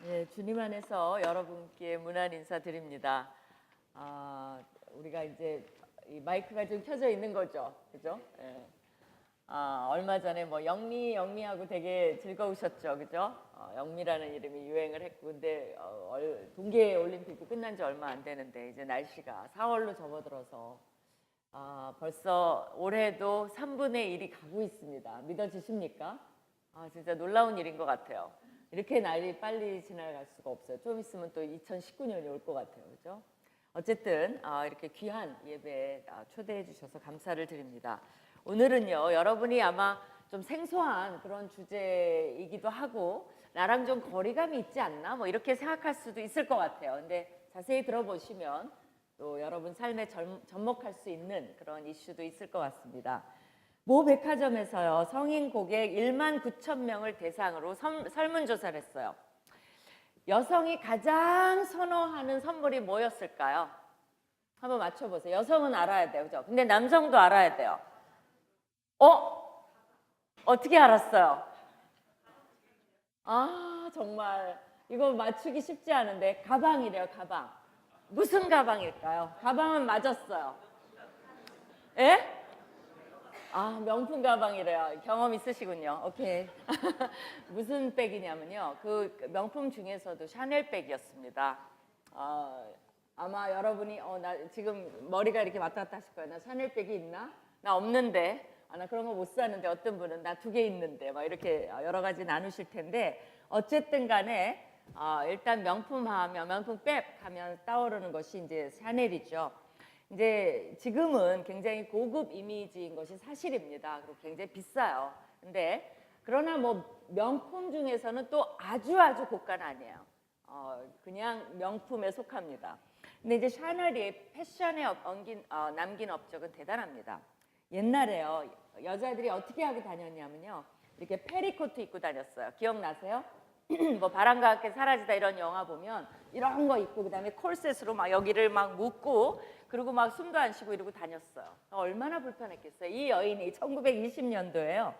예, 주님 안에서 여러분께 문안 인사드립니다. 우리가 이제 이 마이크가 좀 켜져 있는 거죠, 그죠? 예. 얼마 전에 뭐 영미하고 되게 즐거우셨죠, 그죠? 영미라는 이름이 유행을 했고, 근데 동계 올림픽이 끝난 지 얼마 안 되는데 이제 날씨가 4월로 접어들어서 벌써 올해도 3분의 1이 가고 있습니다. 믿어지십니까? 진짜 놀라운 일인 것 같아요. 이렇게 날이 빨리 지나갈 수가 없어요. 좀 있으면 또 2019년이 올 것 같아요. 그죠? 어쨌든 이렇게 귀한 예배에 초대해 주셔서 감사를 드립니다. 오늘은요, 여러분이 아마 좀 생소한 그런 주제이기도 하고 나랑 좀 거리감이 있지 않나? 뭐 이렇게 생각할 수도 있을 것 같아요. 근데 자세히 들어보시면 또 여러분 삶에 접목할 수 있는 그런 이슈도 있을 것 같습니다. 모 백화점에서요, 성인 고객 1만 9천 명을 대상으로 설문조사를 했어요. 여성이 가장 선호하는 선물이 뭐였을까요? 한번 맞춰보세요. 여성은 알아야 돼요, 그죠? 근데 남성도 알아야 돼요. 어떻게 알았어요? 정말 이거 맞추기 쉽지 않은데 가방이래요, 가방. 무슨 가방일까요? 가방은 맞았어요. 예? 명품 가방이래요. 경험 있으시군요. 오케이. 무슨 백이냐면요, 그 명품 중에서도 샤넬 백이었습니다. 아마 여러분이 나 지금 머리가 이렇게 왔다 갔다 하실 거예요. 나 샤넬 백이 있나? 나 없는데. 나 그런 거 못 사는데. 어떤 분은 나 2개 있는데. 막 이렇게 여러 가지 나누실 텐데, 어쨌든 간에 일단 명품 하면, 명품 백 하면 떠오르는 것이 이제 샤넬이죠. 이제 지금은 굉장히 고급 이미지인 것이 사실입니다. 그리고 굉장히 비싸요. 근데 그러나 뭐 명품 중에서는 또 아주 고가는 아니에요. 그냥 명품에 속합니다. 근데 이제 샤넬이 패션에 남긴 업적은 대단합니다. 옛날에요, 여자들이 어떻게 하고 다녔냐면요, 이렇게 페리코트 입고 다녔어요. 기억나세요? 뭐 바람과 함께 사라지다 이런 영화 보면 이런 거 입고, 그다음에 콜셋으로 막 여기를 막 묶고, 그리고 막 숨도 안 쉬고 이러고 다녔어요. 얼마나 불편했겠어요. 이 여인이 1920년도에요.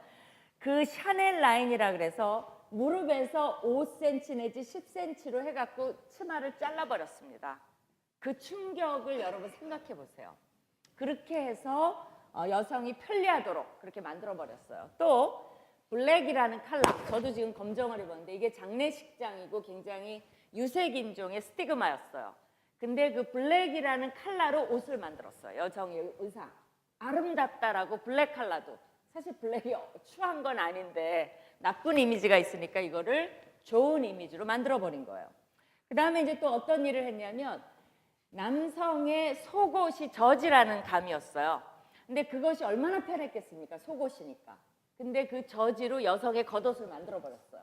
그 샤넬 라인이라 그래서 무릎에서 5cm 내지 10cm로 해갖고 치마를 잘라버렸습니다. 그 충격을 여러분 생각해 보세요. 그렇게 해서 여성이 편리하도록 그렇게 만들어버렸어요. 또 블랙이라는 컬러, 저도 지금 검정을 입었는데 이게 장례식장이고 굉장히 유색인종의 스티그마였어요. 근데 그 블랙이라는 컬러로 옷을 만들었어요. 여성의 의상. 아름답다라고 블랙 컬러도. 사실 블랙이 추한 건 아닌데 나쁜 이미지가 있으니까 이거를 좋은 이미지로 만들어버린 거예요. 그 다음에 이제 또 어떤 일을 했냐면, 남성의 속옷이 저지라는 감이었어요. 근데 그것이 얼마나 편했겠습니까? 속옷이니까. 근데 그 저지로 여성의 겉옷을 만들어버렸어요.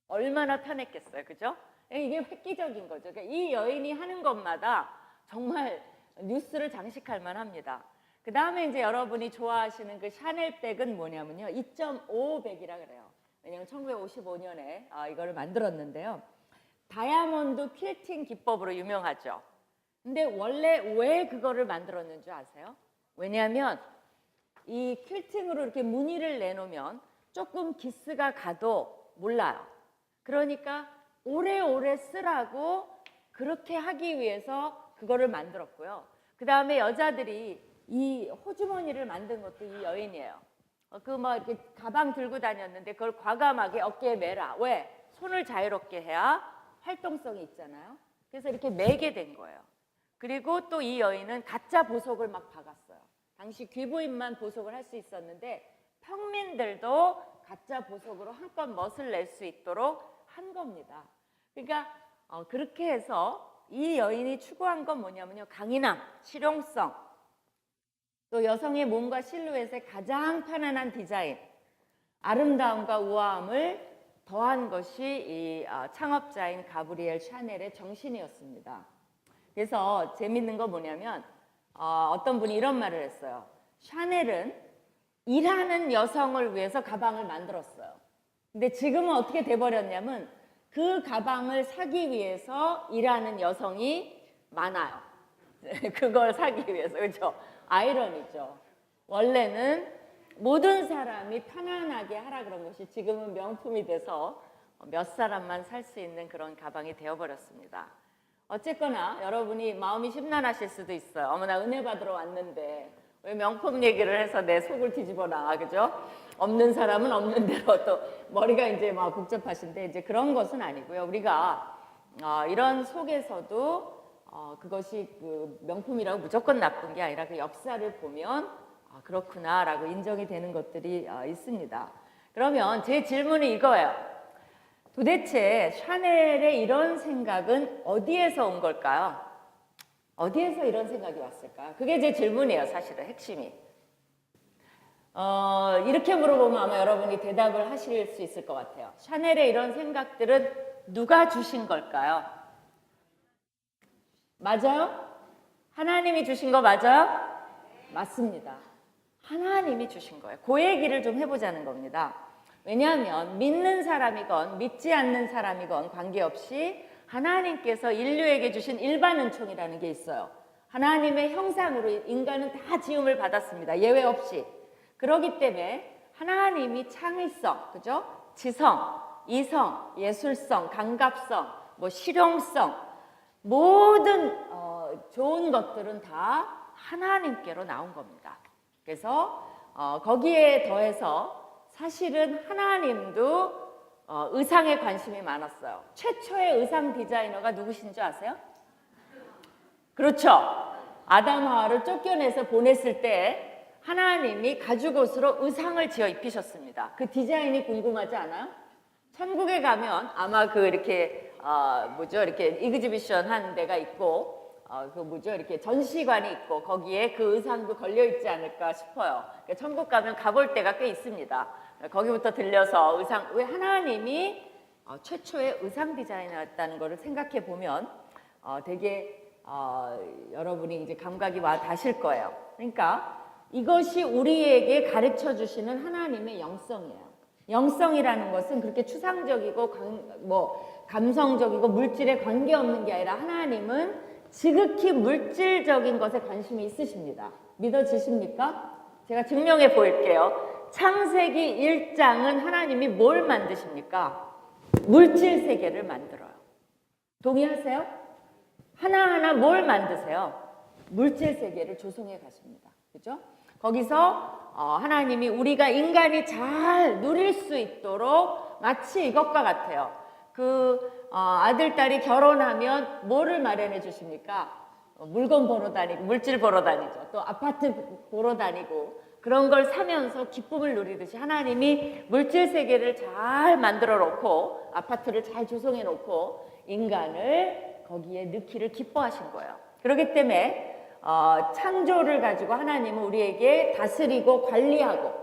얼마나 편했겠어요, 그죠? 이게 획기적인 거죠. 그러니까 이 여인이 하는 것마다 정말 뉴스를 장식할 만합니다. 그 다음에 이제 여러분이 좋아하시는 그 샤넬 백은 뭐냐면요, 2.5 백이라 그래요. 왜냐면 1955년에 이거를 만들었는데요, 다이아몬드 퀼팅 기법으로 유명하죠. 근데 원래 왜 그거를 만들었는 줄 아세요? 왜냐하면 이 퀼팅으로 이렇게 무늬를 내놓으면 조금 기스가 가도 몰라요. 그러니까 오래오래 쓰라고 그렇게 하기 위해서 그거를 만들었고요. 그 다음에 여자들이 이 호주머니를 만든 것도 이 여인이에요. 이렇게 가방 들고 다녔는데 그걸 과감하게 어깨에 매라. 왜? 손을 자유롭게 해야 활동성이 있잖아요. 그래서 이렇게 매게 된 거예요. 그리고 또 이 여인은 가짜 보석을 막 박았어요. 당시 귀부인만 보석을 할 수 있었는데 평민들도 가짜 보석으로 한껏 멋을 낼 수 있도록 한 겁니다. 그러니까 그렇게 해서 이 여인이 추구한 건 뭐냐면요, 강인함, 실용성, 또 여성의 몸과 실루엣의 가장 편안한 디자인, 아름다움과 우아함을 더한 것이 이 창업자인 가브리엘 샤넬의 정신이었습니다. 그래서 재밌는 건 뭐냐면 어떤 분이 이런 말을 했어요. 샤넬은 일하는 여성을 위해서 가방을 만들었어요. 근데 지금은 어떻게 돼버렸냐면 그 가방을 사기 위해서 일하는 여성이 많아요. 그걸 사기 위해서. 그렇죠? 아이러니죠. 원래는 모든 사람이 편안하게 하라 그런 것이 지금은 명품이 돼서 몇 사람만 살 수 있는 그런 가방이 되어버렸습니다. 어쨌거나 여러분이 마음이 심란하실 수도 있어요. 어머나 은혜 받으러 왔는데 왜 명품 얘기를 해서 내 속을 뒤집어놔, 그죠? 없는 사람은 없는 대로 또 머리가 이제 막 복잡하신데 이제 그런 것은 아니고요. 우리가 이런 속에서도 그것이 그 명품이라고 무조건 나쁜 게 아니라 그 역사를 보면 그렇구나라고 인정이 되는 것들이 있습니다. 그러면 제 질문이 이거예요. 도대체 샤넬의 이런 생각은 어디에서 온 걸까요? 어디에서 이런 생각이 왔을까요? 그게 제 질문이에요, 사실은 핵심이. 이렇게 물어보면 아마 여러분이 대답을 하실 수 있을 것 같아요. 샤넬의 이런 생각들은 누가 주신 걸까요? 맞아요? 하나님이 주신 거 맞아요? 맞습니다. 하나님이 주신 거예요. 그 얘기를 좀 해보자는 겁니다. 왜냐하면 믿는 사람이건 믿지 않는 사람이건 관계없이 하나님께서 인류에게 주신 일반 은총이라는 게 있어요. 하나님의 형상으로 인간은 다 지음을 받았습니다. 예외 없이. 그렇기 때문에 하나님이 창의성, 그죠? 지성, 이성, 예술성, 감각성, 뭐 실용성, 모든 좋은 것들은 다 하나님께로 나온 겁니다. 그래서 거기에 더해서 사실은 하나님도 의상에 관심이 많았어요. 최초의 의상 디자이너가 누구신 줄 아세요? 그렇죠. 아담 하와를 쫓겨내서 보냈을 때 하나님이 가죽옷으로 의상을 지어 입히셨습니다. 그 디자인이 궁금하지 않아요? 천국에 가면 아마 그 이렇게 이렇게 이그지비션 한 데가 있고 이렇게 전시관이 있고 거기에 그 의상도 걸려 있지 않을까 싶어요. 그러니까 천국 가면 가볼 데가 꽤 있습니다. 거기부터 들려서 의상, 왜 하나님이 최초의 의상 디자이너였다는 것을 생각해 보면 되게 여러분이 이제 감각이 와 닿으실 거예요. 그러니까 이것이 우리에게 가르쳐 주시는 하나님의 영성이에요. 영성이라는 것은 그렇게 추상적이고 감성적이고 물질에 관계없는 게 아니라 하나님은 지극히 물질적인 것에 관심이 있으십니다. 믿어지십니까? 제가 증명해 보일게요. 창세기 1장은 하나님이 뭘 만드십니까? 물질 세계를 만들어요. 동의하세요? 하나하나 뭘 만드세요? 물질 세계를 조성해 가십니다. 그죠? 거기서 하나님이 우리가 인간이 잘 누릴 수 있도록 마치 이것과 같아요. 아들, 딸이 결혼하면 뭐를 마련해 주십니까? 물건 보러 다니고, 물질 보러 다니죠. 또 아파트 보러 다니고, 그런 걸 사면서 기쁨을 누리듯이 하나님이 물질 세계를 잘 만들어 놓고, 아파트를 잘 조성해 놓고, 인간을 거기에 넣기를 기뻐하신 거예요. 그렇기 때문에, 창조를 가지고 하나님은 우리에게 다스리고 관리하고,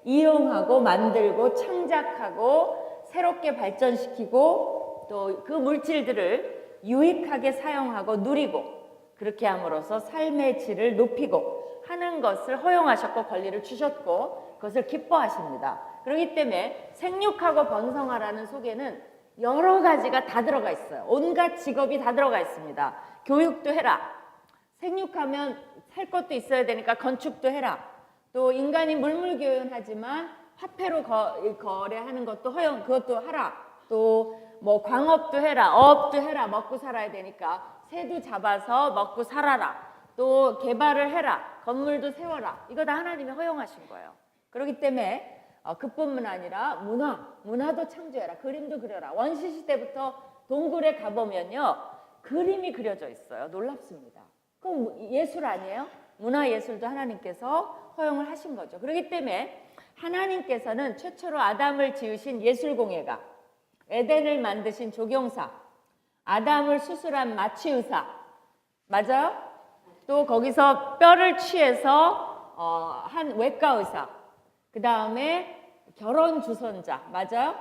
이용하고, 만들고, 창작하고, 새롭게 발전시키고 또 그 물질들을 유익하게 사용하고 누리고 그렇게 함으로써 삶의 질을 높이고 하는 것을 허용하셨고 권리를 주셨고 그것을 기뻐하십니다. 그렇기 때문에 생육하고 번성하라는 속에는 여러 가지가 다 들어가 있어요. 온갖 직업이 다 들어가 있습니다. 교육도 해라. 생육하면 살 것도 있어야 되니까 건축도 해라. 또 인간이 물물교연하지만 화폐로 거래하는 것도 그것도 하라. 또 뭐 광업도 해라, 어업도 해라. 먹고 살아야 되니까 새도 잡아서 먹고 살아라. 또 개발을 해라. 건물도 세워라. 이거 다 하나님이 허용하신 거예요. 그렇기 때문에 그뿐만 아니라 문화도 창조해라. 그림도 그려라. 원시시대부터 동굴에 가보면요. 그림이 그려져 있어요. 놀랍습니다. 그럼 예술 아니에요? 문화예술도 하나님께서 허용을 하신 거죠. 그렇기 때문에 하나님께서는 최초로 아담을 지으신 예술공예가, 에덴을 만드신 조경사, 아담을 수술한 마취의사, 맞아요? 또 거기서 뼈를 취해서 한 외과의사, 그 다음에 결혼 주선자, 맞아요?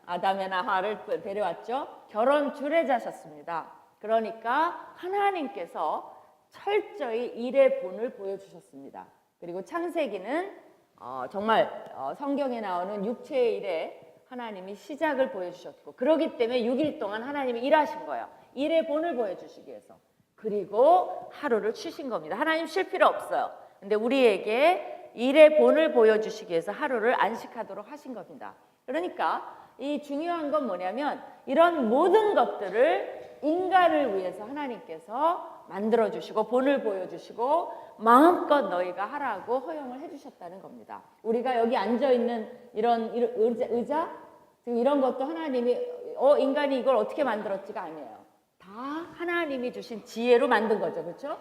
아담이나 하와를 데려왔죠. 결혼 주례자셨습니다. 그러니까 하나님께서 철저히 일의 본을 보여주셨습니다. 그리고 창세기는 정말 성경에 나오는 육체의 일에 하나님이 시작을 보여주셨고 그렇기 때문에 6일 동안 하나님이 일하신 거예요. 일의 본을 보여주시기 위해서. 그리고 하루를 쉬신 겁니다. 하나님 쉴 필요 없어요. 근데 우리에게 일의 본을 보여주시기 위해서 하루를 안식하도록 하신 겁니다. 그러니까 이 중요한 건 뭐냐면 이런 모든 것들을 인간을 위해서 하나님께서 만들어주시고 본을 보여주시고 마음껏 너희가 하라고 허용을 해주셨다는 겁니다. 우리가 여기 앉아있는 이런 의자 지금 이런 것도 하나님이 인간이 이걸 어떻게 만들었지가 아니에요. 다 하나님이 주신 지혜로 만든 거죠. 그렇죠?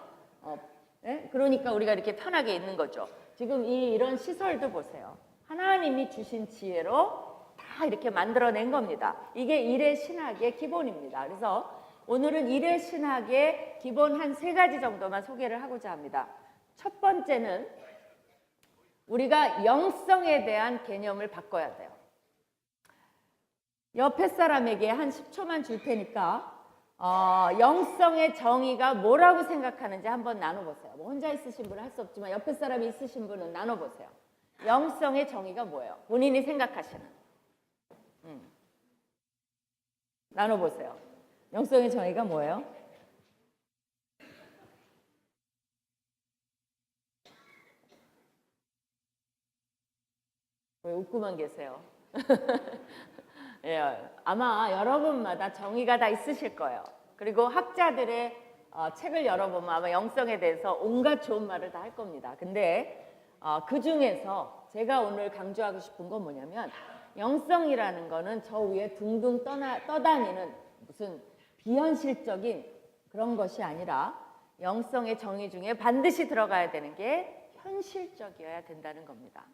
네? 그러니까 우리가 이렇게 편하게 있는 거죠. 지금 이런 시설도 보세요. 하나님이 주신 지혜로 다 이렇게 만들어낸 겁니다. 이게 일의 신학의 기본입니다. 그래서 오늘은 일의 신학의 기본 한 3가지 정도만 소개를 하고자 합니다. 첫 번째는 우리가 영성에 대한 개념을 바꿔야 돼요. 옆에 사람에게 한 10초만 줄 테니까 영성의 정의가 뭐라고 생각하는지 한번 나눠보세요. 뭐 혼자 있으신 분은 할 수 없지만 옆에 사람이 있으신 분은 나눠보세요. 영성의 정의가 뭐예요? 본인이 생각하시는. 나눠보세요. 영성의 정의가 뭐예요? 왜 웃고만 계세요? 예, 아마 여러분마다 정의가 다 있으실 거예요. 그리고 학자들의 책을 열어보면 아마 영성에 대해서 온갖 좋은 말을 다 할 겁니다. 근데 그 중에서 제가 오늘 강조하고 싶은 건 뭐냐면 영성이라는 거는 저 위에 둥둥 떠다니는 무슨 비현실적인 그런 것이 아니라 영성의 정의 중에 반드시 들어가야 되는 게 현실적이어야 된다는 겁니다.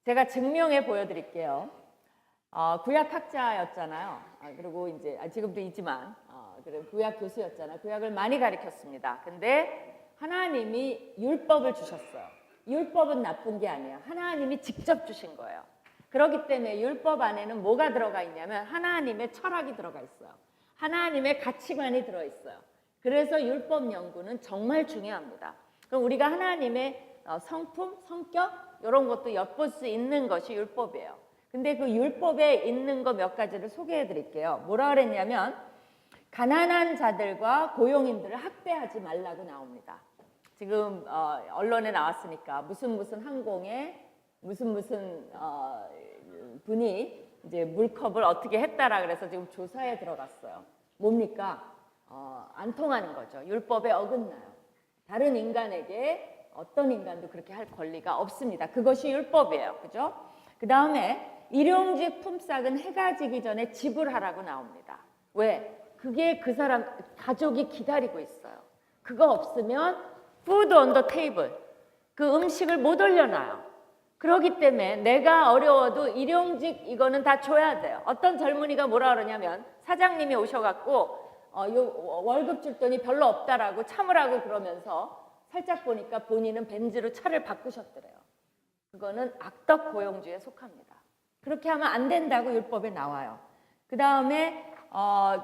제가 증명해 보여드릴게요. 구약학자였잖아요. 그리고 이제 지금도 있지만 구약 교수였잖아요. 구약을 많이 가르쳤습니다. 근데 하나님이 율법을 주셨어요. 율법은 나쁜 게 아니에요. 하나님이 직접 주신 거예요. 그렇기 때문에 율법 안에는 뭐가 들어가 있냐면 하나님의 철학이 들어가 있어요. 하나님의 가치관이 들어있어요. 그래서 율법 연구는 정말 중요합니다. 그럼 우리가 하나님의 성품, 성격 이런 것도 엿볼 수 있는 것이 율법이에요. 근데 그 율법에 있는 거 몇 가지를 소개해 드릴게요. 뭐라 그랬냐면 가난한 자들과 고용인들을 학대하지 말라고 나옵니다. 지금 언론에 나왔으니까 무슨 항공에 무슨 분이 이제 물컵을 어떻게 했다라 그래서 지금 조사에 들어갔어요. 뭡니까? 안 통하는 거죠. 율법에 어긋나요. 다른 인간에게 어떤 인간도 그렇게 할 권리가 없습니다. 그것이 율법이에요. 그죠? 그 다음에 일용직 품삯은 해가 지기 전에 지불하라고 나옵니다. 왜? 그게 그 사람 가족이 기다리고 있어요. 그거 없으면 food on the table, 그 음식을 못 올려놔요. 그렇기 때문에 내가 어려워도 일용직 이거는 다 줘야 돼요. 어떤 젊은이가 뭐라 그러냐면 사장님이 오셔갖고 월급 줄 돈이 별로 없다라고 참으라고 그러면서 살짝 보니까 본인은 벤츠로 차를 바꾸셨더래요. 그거는 악덕 고용주에 속합니다. 그렇게 하면 안 된다고 율법에 나와요. 그 다음에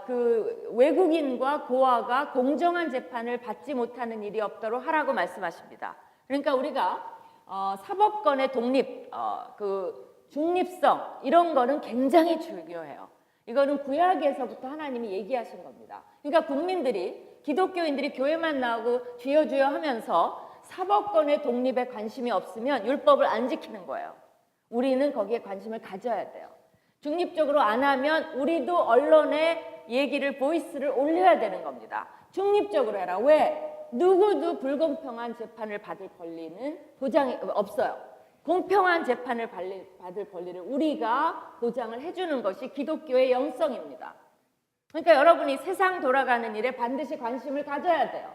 그 외국인과 고아가 공정한 재판을 받지 못하는 일이 없도록 하라고 말씀하십니다. 그러니까 우리가 사법권의 독립, 그 중립성 이런 거는 굉장히 중요해요. 이거는 구약에서부터 하나님이 얘기하신 겁니다. 그러니까 국민들이 기독교인들이 교회만 나오고 주여 주여 하면서 사법권의 독립에 관심이 없으면 율법을 안 지키는 거예요. 우리는 거기에 관심을 가져야 돼요. 중립적으로 안 하면 우리도 언론에 얘기를 보이스를 올려야 되는 겁니다. 중립적으로 해라. 왜? 누구도 불공평한 재판을 받을 권리는 보장이 없어요. 공평한 재판을 받을 권리를 우리가 보장을 해주는 것이 기독교의 영성입니다. 그러니까 여러분이 세상 돌아가는 일에 반드시 관심을 가져야 돼요.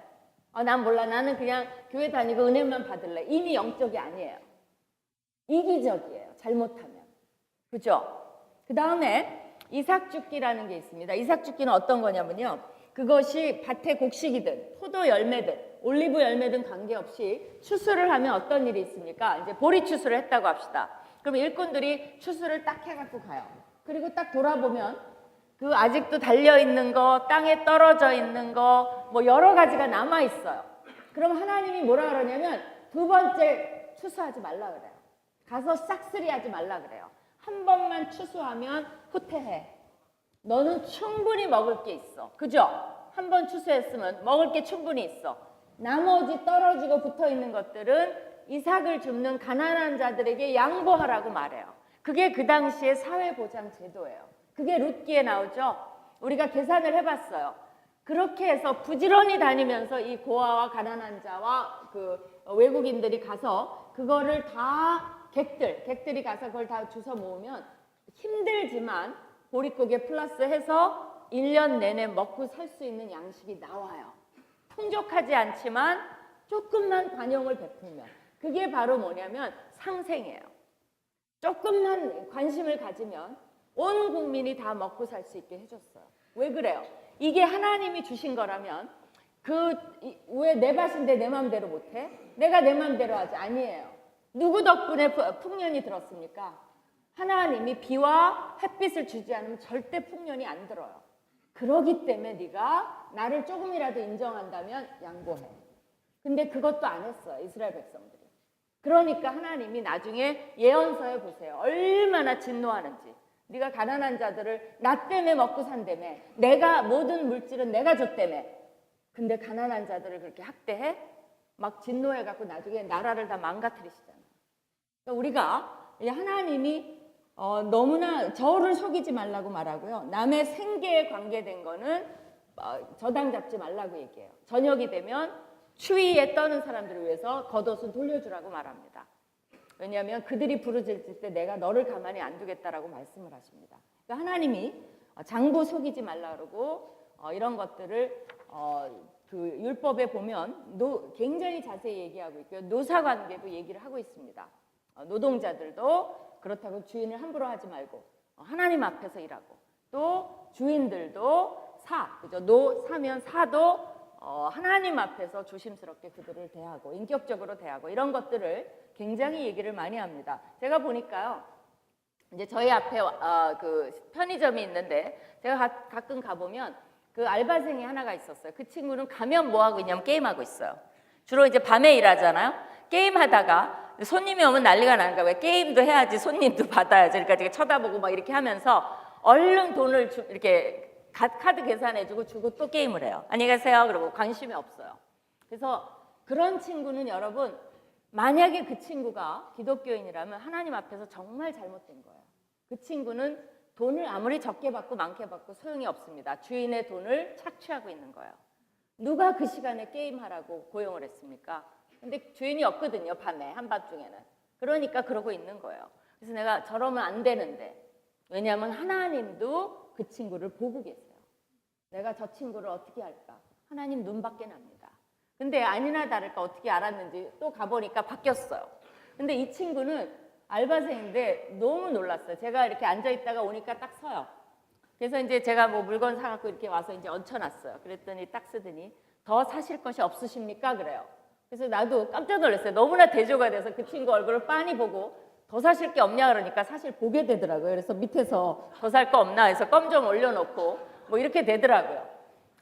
난 몰라. 나는 그냥 교회 다니고 은혜만 받을래. 이미 영적이 아니에요. 이기적이에요. 잘못하면. 그죠? 그 다음에 이삭죽기라는 게 있습니다. 이삭죽기는 어떤 거냐면요. 그것이 밭의 곡식이든 포도 열매든 올리브 열매든 관계없이 추수를 하면 어떤 일이 있습니까? 이제 보리 추수를 했다고 합시다. 그럼 일꾼들이 추수를 딱 해갖고 가요. 그리고 딱 돌아보면 그 아직도 달려있는 거, 땅에 떨어져 있는 거, 뭐 여러 가지가 남아있어요. 그럼 하나님이 뭐라 그러냐면 2번째 추수하지 말라 그래요. 가서 싹쓸이 하지 말라 그래요. 한 번만 추수하면 후퇴해. 너는 충분히 먹을 게 있어. 그죠? 한 번 추수했으면 먹을 게 충분히 있어. 나머지 떨어지고 붙어있는 것들은 이삭을 줍는 가난한 자들에게 양보하라고 말해요. 그게 그 당시의 사회보장제도예요. 그게 룻기에 나오죠. 우리가 계산을 해봤어요. 그렇게 해서 부지런히 다니면서 이 고아와 가난한 자와 그 외국인들이 가서 그거를 다 객들이 가서 그걸 다 주워 모으면 힘들지만 보릿고개 플러스해서 1년 내내 먹고 살 수 있는 양식이 나와요. 풍족하지 않지만 조금만 관용을 베풀면 그게 바로 뭐냐면 상생이에요. 조금만 관심을 가지면 온 국민이 다 먹고 살 수 있게 해줬어요. 왜 그래요? 이게 하나님이 주신 거라면 왜 내 밭인데 내 마음대로 못해? 내가 내 마음대로 하지 아니에요. 누구 덕분에 풍년이 들었습니까? 하나님이 비와 햇빛을 주지 않으면 절대 풍년이 안 들어요. 그러기 때문에 네가 나를 조금이라도 인정한다면 양보해. 근데 그것도 안 했어요. 이스라엘 백성들이. 그러니까 하나님이 나중에 예언서에 보세요. 얼마나 진노하는지. 네가 가난한 자들을 나 때문에 먹고 산다며. 내가 모든 물질은 내가 줬다며. 근데 가난한 자들을 그렇게 학대해? 막 진노해갖고 나중에 나라를 다 망가뜨리시잖아요. 그러니까 우리가 하나님이 너무나 저를 속이지 말라고 말하고요. 남의 생계에 관계된 거는 저당 잡지 말라고 얘기해요. 저녁이 되면 추위에 떠는 사람들을 위해서 겉옷은 돌려주라고 말합니다. 왜냐하면 그들이 부르짖을 때 내가 너를 가만히 안 두겠다라고 말씀을 하십니다. 그러니까 하나님이 장부 속이지 말라 그러고 이런 것들을 그 율법에 보면 굉장히 자세히 얘기하고 있고요. 노사관계도 얘기를 하고 있습니다. 노동자들도 그렇다고 주인을 함부로 하지 말고 하나님 앞에서 일하고 또 주인들도 그죠? 사면 사도 하나님 앞에서 조심스럽게 그들을 대하고 인격적으로 대하고 이런 것들을 굉장히 얘기를 많이 합니다. 제가 보니까요. 이제 저희 앞에 그 편의점이 있는데 제가 가끔 가보면 그 알바생이 하나가 있었어요. 그 친구는 가면 뭐 하고 있냐면 게임하고 있어요. 주로 이제 밤에 일하잖아요. 게임하다가 손님이 오면 난리가 나는 거야. 왜 게임도 해야지 손님도 받아야지. 그러니까 제가 쳐다보고 막 이렇게 하면서 얼른 돈을 이렇게 카드 계산해주고 주고 또 게임을 해요. 안녕히 가세요. 그러고 관심이 없어요. 그래서 그런 친구는 여러분 만약에 그 친구가 기독교인이라면 하나님 앞에서 정말 잘못된 거예요. 그 친구는 돈을 아무리 적게 받고 많게 받고 소용이 없습니다. 주인의 돈을 착취하고 있는 거예요. 누가 그 시간에 게임하라고 고용을 했습니까? 근데 주인이 없거든요. 밤에 한밤중에는. 그러니까 그러고 있는 거예요. 그래서 내가 저러면 안 되는데 왜냐하면 하나님도 그 친구를 보고 계세요. 내가 저 친구를 어떻게 할까? 하나님 눈밖에 납니다. 근데 아니나 다를까 어떻게 알았는지 또 가보니까 바뀌었어요. 근데 이 친구는 알바생인데 너무 놀랐어요. 제가 이렇게 앉아있다가 오니까 딱 서요. 그래서 이제 제가 뭐 물건 사갖고 이렇게 와서 이제 얹혀놨어요. 그랬더니 딱 쓰더니 더 사실 것이 없으십니까? 그래요. 그래서 나도 깜짝 놀랐어요. 너무나 대조가 돼서 그 친구 얼굴을 빤히 보고 더 사실 게 없냐 그러니까 사실 보게 되더라고요. 그래서 밑에서 더 살 거 없나 해서 껌 좀 올려놓고 뭐 이렇게 되더라고요.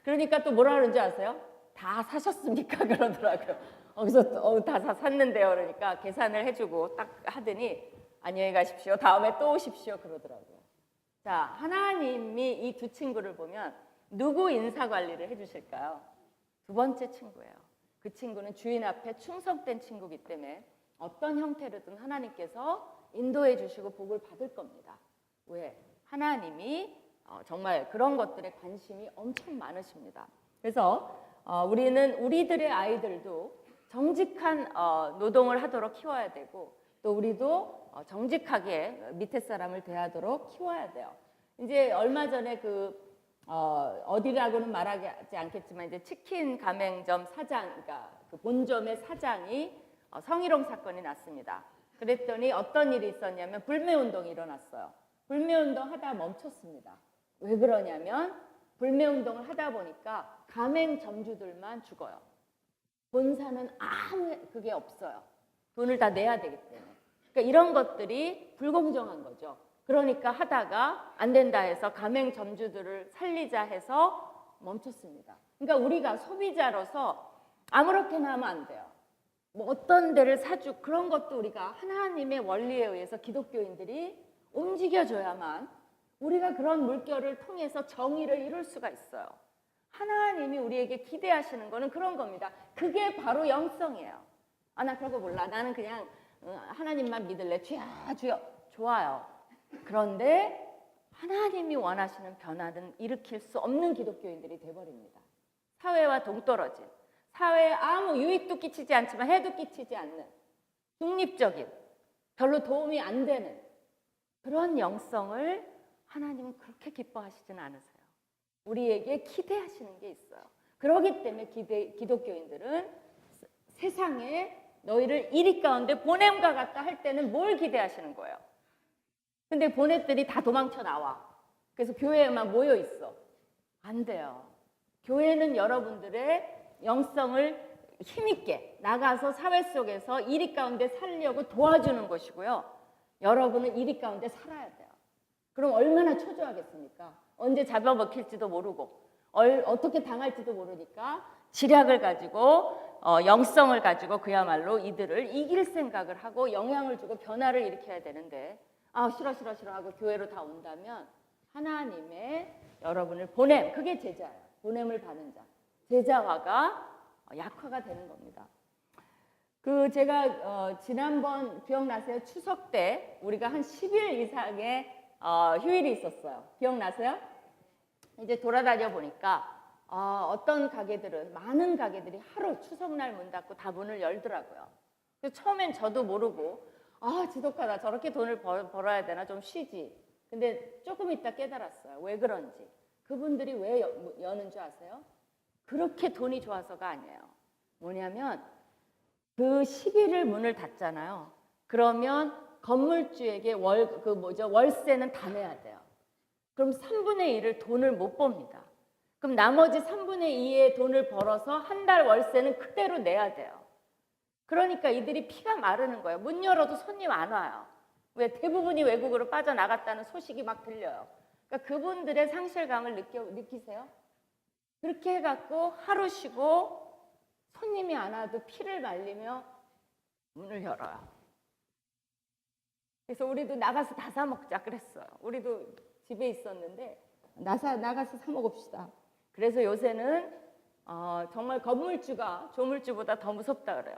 그러니까 또 뭐라 그러는지 아세요? 다 사셨습니까? 그러더라고요. 그래서 다 샀는데요. 그러니까 계산을 해주고 딱 하더니 안녕히 가십시오. 다음에 또 오십시오. 그러더라고요. 자, 하나님이 이 두 친구를 보면 누구 인사관리를 해주실까요? 두 번째 친구예요. 그 친구는 주인 앞에 충성된 친구이기 때문에 어떤 형태로든 하나님께서 인도해 주시고 복을 받을 겁니다. 왜? 하나님이 정말 그런 것들에 관심이 엄청 많으십니다. 그래서 우리는 우리들의 아이들도 정직한 노동을 하도록 키워야 되고 또 우리도 정직하게 밑에 사람을 대하도록 키워야 돼요. 이제 얼마 전에 어디라고는 말하지 않겠지만 이제 치킨 가맹점 사장, 그러니까 그 본점의 사장이 성희롱 사건이 났습니다. 그랬더니 어떤 일이 있었냐면 불매운동이 일어났어요. 불매운동 하다 멈췄습니다. 왜 그러냐면 불매운동을 하다 보니까 가맹점주들만 죽어요. 본사는 아무 그게 없어요. 돈을 다 내야 되기 때문에. 그러니까 이런 것들이 불공정한 거죠. 그러니까 하다가 안 된다 해서 가맹점주들을 살리자 해서 멈췄습니다. 그러니까 우리가 소비자로서 아무렇게나 하면 안 돼요. 뭐 어떤 데를 그런 것도 우리가 하나님의 원리에 의해서 기독교인들이 움직여줘야만 우리가 그런 물결을 통해서 정의를 이룰 수가 있어요. 하나님이 우리에게 기대하시는 거는 그런 겁니다. 그게 바로 영성이에요. 나 그런 거 몰라. 나는 그냥 하나님만 믿을래. 주여 주여. 좋아요. 그런데 하나님이 원하시는 변화는 일으킬 수 없는 기독교인들이 돼버립니다. 사회와 동떨어진, 사회에 아무 유익도 끼치지 않지만 해도 끼치지 않는, 중립적인, 별로 도움이 안 되는 그런 영성을 하나님은 그렇게 기뻐하시지는 않으세요. 우리에게 기대하시는 게 있어요. 그렇기 때문에 기독교인들은 세상에 너희를 이리 가운데 보냄과 같다 할 때는 뭘 기대하시는 거예요? 근데 보냄들이 다 도망쳐 나와. 그래서 교회에만 모여 있어. 안 돼요. 교회는 여러분들의 영성을 힘있게 나가서 사회 속에서 이리 가운데 살려고 도와주는 것이고요. 여러분은 이리 가운데 살아야 돼요. 그럼 얼마나 초조하겠습니까? 언제 잡아먹힐지도 모르고 어떻게 당할지도 모르니까 지략을 가지고 영성을 가지고 그야말로 이들을 이길 생각을 하고 영향을 주고 변화를 일으켜야 되는데 싫어 하고 교회로 다 온다면 하나님의 여러분을 보냄, 그게 제자예요. 보냄을 받은 자, 제자화가 약화가 되는 겁니다. 제가 지난번 기억나세요? 추석 때 우리가 한 10일 이상의 휴일이 있었어요. 기억나세요? 이제 돌아다녀 보니까 어떤 가게들은, 많은 가게들이 하루 추석날 문 닫고 다 문을 열더라고요. 그래서 처음엔 저도 모르고 지독하다, 저렇게 돈을 벌어야 되나, 좀 쉬지. 근데 조금 있다 깨달았어요. 왜 그런지. 그분들이 왜 여는 줄 아세요? 그렇게 돈이 좋아서가 아니에요. 뭐냐면 그 10일을 문을 닫잖아요. 그러면 건물주에게 월세는 다 내야 돼요. 그럼 3분의 1을 돈을 못 법니다. 그럼 나머지 3분의 2의 돈을 벌어서 한 달 월세는 그대로 내야 돼요. 그러니까 이들이 피가 마르는 거예요. 문 열어도 손님 안 와요. 왜? 대부분이 외국으로 빠져나갔다는 소식이 막 들려요. 그러니까 그분들의 상실감을 느끼세요? 그렇게 해갖고 하루 쉬고 손님이 안 와도 피를 말리며 문을 열어요. 그래서 우리도 나가서 다 사 먹자 그랬어요. 우리도 집에 있었는데 나가서 사 먹읍시다. 그래서 요새는 정말 건물주가 조물주보다 더 무섭다 그래요.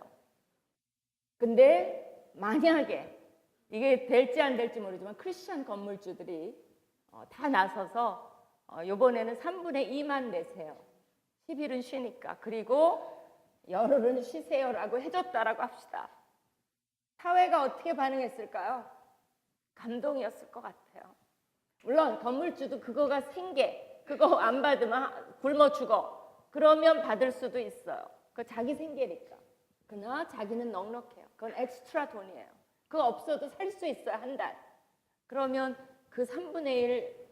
근데 만약에 이게 될지 안 될지 모르지만 크리스찬 건물주들이 다 나서서 이번에는 3분의 2만 내세요. 10일은 쉬니까. 그리고 열흘은 쉬세요라고 해줬다라고 합시다. 사회가 어떻게 반응했을까요? 감동이었을 것 같아요. 물론 건물주도 그거가 생계, 그거 안 받으면 굶어 죽어. 그러면 받을 수도 있어요. 그거 자기 생계니까. 그러나 자기는 넉넉해요. 그건 엑스트라 돈이에요. 그거 없어도 살 수 있어요, 한 달. 그러면 그 3분의 1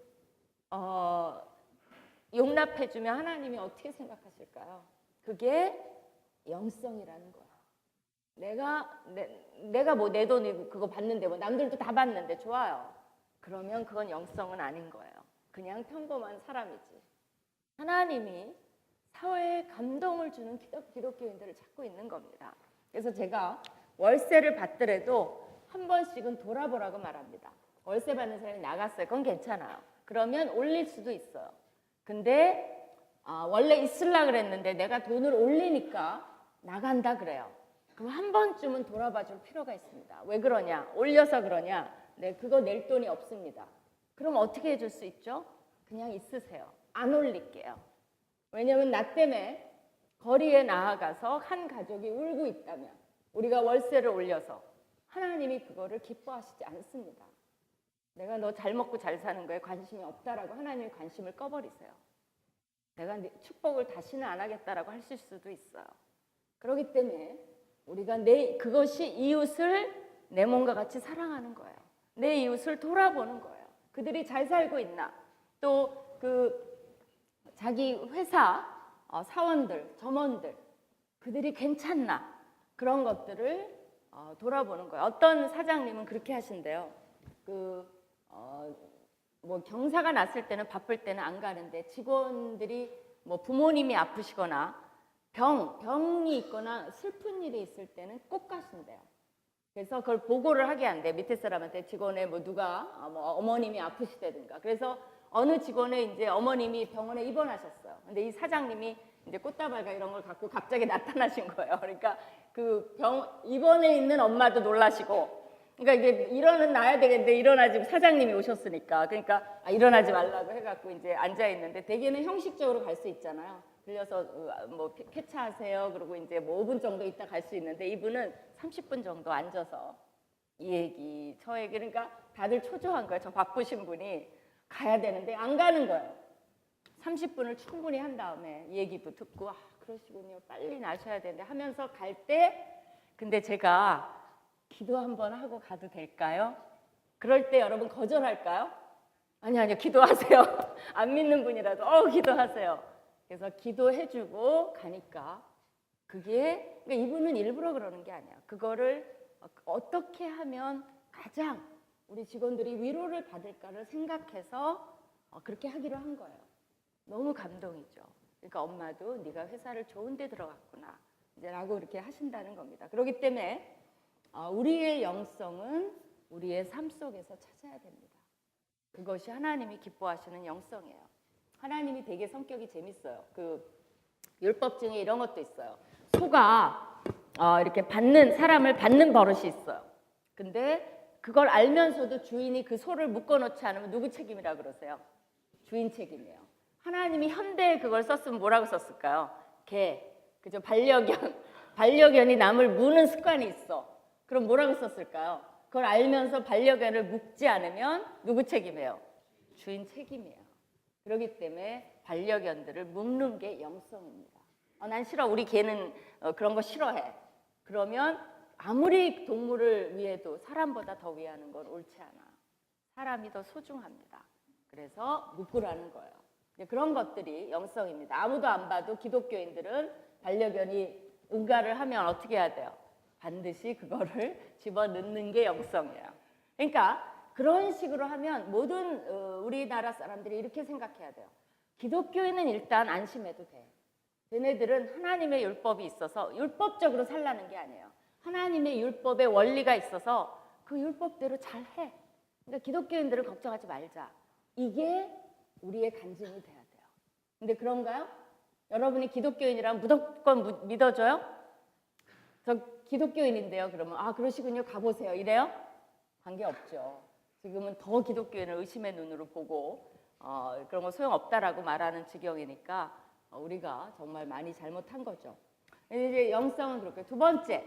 용납해주면 하나님이 어떻게 생각하실까요? 그게 영성이라는 거예요. 내가 뭐 내 돈이고 그거 받는데 뭐 남들도 다 받는데 좋아요. 그러면 그건 영성은 아닌 거예요. 그냥 평범한 사람이지. 하나님이 사회에 감동을 주는 기독교인들을 찾고 있는 겁니다. 그래서 제가 월세를 받더라도 한 번씩은 돌아보라고 말합니다. 월세 받는 사람이 나갔어요. 그건 괜찮아요. 그러면 올릴 수도 있어요. 근데 원래 있으려고 그랬는데 내가 돈을 올리니까 나간다 그래요. 그럼 한 번쯤은 돌아봐 줄 필요가 있습니다. 왜 그러냐? 올려서 그러냐? 네, 그거 낼 돈이 없습니다. 그럼 어떻게 해줄 수 있죠? 그냥 있으세요. 안 올릴게요. 왜냐면 나 때문에 거리에 나아가서 한 가족이 울고 있다면 우리가 월세를 올려서 하나님이 그거를 기뻐하시지 않습니다. 내가 너 잘 먹고 잘 사는 거에 관심이 없다라고 하나님의 관심을 꺼버리세요. 내가 축복을 다시는 안 하겠다라고 하실 수도 있어요. 그렇기 때문에 우리가 그것이 이웃을 내 몸과 같이 사랑하는 거예요. 내 이웃을 돌아보는 거예요. 그들이 잘 살고 있나? 또 자기 회사 사원들, 점원들 그들이 괜찮나? 그런 것들을 돌아보는 거예요. 어떤 사장님은 그렇게 하신대요. 뭐 경사가 났을 때는 바쁠 때는 안 가는데 직원들이 뭐 부모님이 아프시거나 병이 있거나 슬픈 일이 있을 때는 꼭 가신대요. 그래서 그걸 보고를 하게 한대. 밑에 사람한테 직원의 뭐 누가 어머님이 아프시다든가. 그래서 어느 직원의 이제 어머님이 병원에 입원하셨어요. 근데 이 사장님이 이제 꽃다발과 이런 걸 갖고 갑자기 나타나신 거예요. 그러니까 그 입원해 있는 엄마도 놀라시고 그러니까 이게 일어나야 되겠는데 일어나지 사장님이 오셨으니까 그러니까 일어나지 말라고 해갖고 이제 앉아 있는데 대개는 형식적으로 갈 수 있잖아요. 들려서 뭐 쾌차하세요. 그리고 이제 뭐 5분 정도 있다 갈 수 있는데 이분은 30분 정도 앉아서 이 얘기 저 얘기 그러니까 다들 초조한 거예요. 저 바쁘신 분이 가야 되는데 안 가는 거예요. 30분을 충분히 한 다음에 얘기도 듣고 그러시군요. 빨리 나셔야 되는데 하면서 갈 때 근데 제가 기도 한번 하고 가도 될까요? 그럴 때 여러분 거절할까요? 아니요. 기도하세요. 안 믿는 분이라도 기도하세요. 그래서 기도해주고 가니까 그게 그러니까 이분은 일부러 그러는 게 아니야. 그거를 어떻게 하면 가장 우리 직원들이 위로를 받을까를 생각해서 그렇게 하기로 한 거예요. 너무 감동이죠. 그러니까 엄마도 네가 회사를 좋은 데 들어갔구나 이제 라고 이렇게 하신다는 겁니다. 그렇기 때문에 우리의 영성은 우리의 삶 속에서 찾아야 됩니다. 그것이 하나님이 기뻐하시는 영성이에요. 하나님이 되게 성격이 재밌어요. 그 율법 중에 이런 것도 있어요. 소가 이렇게 사람을 받는 버릇이 있어요. 근데 그걸 알면서도 주인이 그 소를 묶어놓지 않으면 누구 책임이라 그러세요? 주인 책임이에요. 하나님이 현대에 그걸 썼으면 뭐라고 썼을까요? 개, 그죠? 반려견이 남을 무는 습관이 있어. 그럼 뭐라고 썼을까요? 그걸 알면서 반려견을 묶지 않으면 누구 책임이에요? 주인 책임이에요. 그렇기 때문에 반려견들을 묶는 게 영성입니다. 난 싫어. 우리 개는 그런 거 싫어해. 그러면 아무리 동물을 위해도 사람보다 더 위하는 건 옳지 않아. 사람이 더 소중합니다. 그래서 묶으라는 거예요. 그런 것들이 영성입니다. 아무도 안 봐도 기독교인들은 반려견이 응가를 하면 어떻게 해야 돼요? 반드시 그거를 집어넣는 게 영성이에요. 그러니까 그런 식으로 하면 모든 우리나라 사람들이 이렇게 생각해야 돼요. 기독교인은 일단 안심해도 돼. 얘네들은 하나님의 율법이 있어서 율법적으로 살라는 게 아니에요. 하나님의 율법의 원리가 있어서 그 율법대로 잘 해. 그러니까 기독교인들을 걱정하지 말자. 이게 우리의 간증이 돼야 돼요. 근데 그런가요? 여러분이 기독교인이라면 무조건 믿어줘요? 저 기독교인인데요. 그러면 그러시군요. 가보세요. 이래요? 관계없죠. 지금은 더 기독교인을 의심의 눈으로 보고 그런 거 소용없다라고 말하는 지경이니까 우리가 정말 많이 잘못한 거죠. 이제 영성은 그렇게. 두 번째,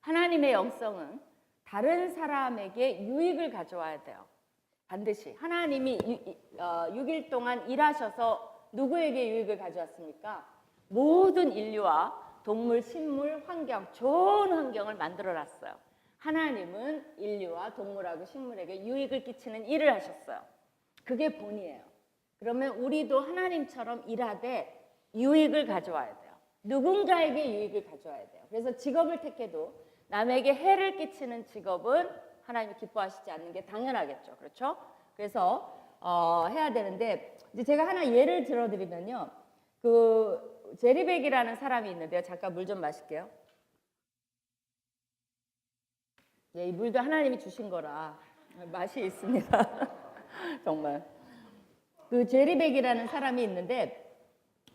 하나님의 영성은 다른 사람에게 유익을 가져와야 돼요. 반드시. 하나님이 6일 동안 일하셔서 누구에게 유익을 가져왔습니까? 모든 인류와 동물, 식물, 환경, 좋은 환경을 만들어놨어요. 하나님은 인류와 동물하고 식물에게 유익을 끼치는 일을 하셨어요. 그게 본이에요. 그러면 우리도 하나님처럼 일하되 유익을 가져와야 돼요. 누군가에게 유익을 가져와야 돼요. 그래서 직업을 택해도 남에게 해를 끼치는 직업은 하나님이 기뻐하시지 않는 게 당연하겠죠. 그렇죠? 그래서 해야 되는데 이제 제가 하나 예를 들어드리면요. 그 제리백이라는 사람이 있는데요. 잠깐 물 좀 마실게요. 이 물도 하나님이 주신 거라 맛이 있습니다. 정말. 그 제리백이라는 사람이 있는데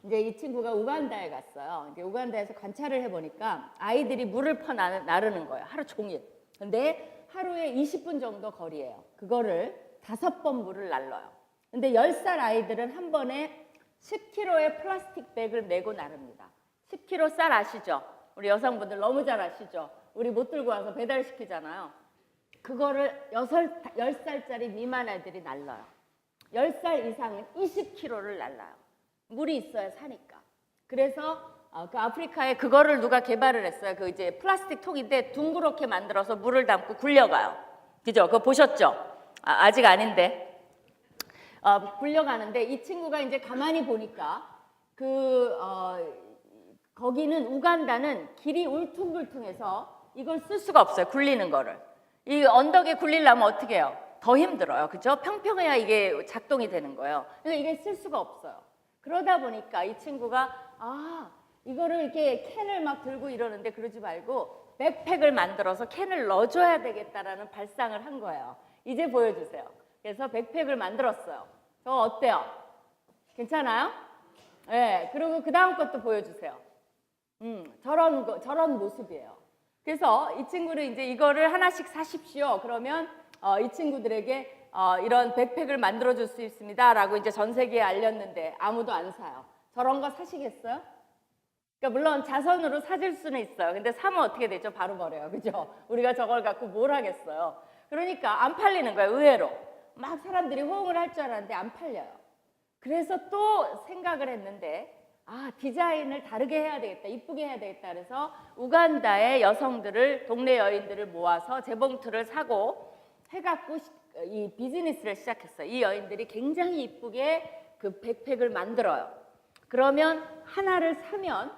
이제 이 친구가 우간다에 갔어요. 이제 우간다에서 관찰을 해보니까 아이들이 물을 퍼 나르는 거예요. 하루 종일. 근데 하루에 20분 정도 거리예요. 그거를 5번 물을 날러요. 근데 10살 아이들은 한 번에 10kg의 플라스틱 백을 메고 나릅니다. 10kg 쌀 아시죠? 우리 여성분들 너무 잘 아시죠? 우리 못 들고 와서 배달시키잖아요. 그거를 10살짜리 미만 애들이 날라요. 10살 이상은 20kg를 날라요. 물이 있어야 사니까. 그래서 그 아프리카에 그거를 누가 개발을 했어요. 그 이제 플라스틱 통인데 둥그렇게 만들어서 물을 담고 굴려가요. 그죠? 그거 보셨죠? 아직 아닌데. 굴려가는데 이 친구가 이제 가만히 보니까 거기는 우간다는 길이 울퉁불퉁해서 이걸 쓸 수가 없어요. 굴리는 거를. 이 언덕에 굴리려면 어떻게 해요? 더 힘들어요. 그죠? 평평해야 이게 작동이 되는 거예요. 그래서 이게 쓸 수가 없어요. 그러다 보니까 이 친구가 이거를 이렇게 캔을 막 들고 이러는데 그러지 말고 백팩을 만들어서 캔을 넣어줘야 되겠다라는 발상을 한 거예요. 이제 보여주세요. 그래서 백팩을 만들었어요. 저 어때요? 괜찮아요? 네. 그리고 그 다음 것도 보여주세요. 저런 모습이에요. 그래서 이 친구는 이제 이거를 하나씩 사십시오. 그러면 이 친구들에게 이런 백팩을 만들어 줄 수 있습니다라고 이제 전 세계에 알렸는데 아무도 안 사요. 저런 거 사시겠어요? 그러니까 물론 자선으로 사줄 수는 있어요. 근데 사면 어떻게 되죠? 바로 버려요. 그죠? 우리가 저걸 갖고 뭘 하겠어요? 그러니까 안 팔리는 거예요. 의외로. 막 사람들이 호응을 할 줄 알았는데 안 팔려요. 그래서 또 생각을 했는데 디자인을 다르게 해야 되겠다. 이쁘게 해야 되겠다. 그래서 우간다의 여성들을 동네 여인들을 모아서 재봉틀을 사고 해갖고 이 비즈니스를 시작했어요. 이 여인들이 굉장히 이쁘게 그 백팩을 만들어요. 그러면 하나를 사면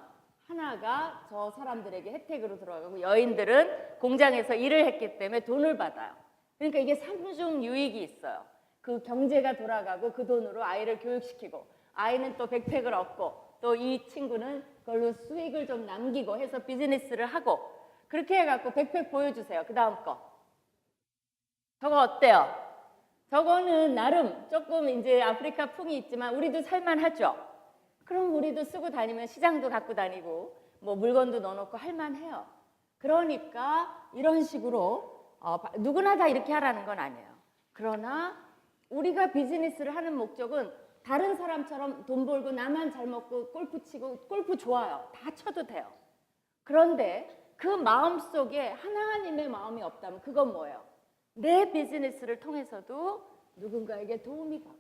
하나가 저 사람들에게 혜택으로 들어가고 여인들은 공장에서 일을 했기 때문에 돈을 받아요. 그러니까 이게 삼중 유익이 있어요. 그 경제가 돌아가고 그 돈으로 아이를 교육시키고 아이는 또 백팩을 얻고 또 이 친구는 그걸로 수익을 좀 남기고 해서 비즈니스를 하고 그렇게 해갖고 백팩 보여주세요. 그 다음 거. 저거 어때요? 저거는 나름 조금 이제 아프리카 풍이 있지만 우리도 살만하죠? 그럼 우리도 쓰고 다니면 시장도 갖고 다니고 뭐 물건도 넣어놓고 할만해요. 그러니까 이런 식으로 누구나 다 이렇게 하라는 건 아니에요. 그러나 우리가 비즈니스를 하는 목적은 다른 사람처럼 돈 벌고 나만 잘 먹고 골프 치고 골프 좋아요. 다 쳐도 돼요. 그런데 그 마음속에 하나님의 마음이 없다면 그건 뭐예요? 내 비즈니스를 통해서도 누군가에게 도움이 가고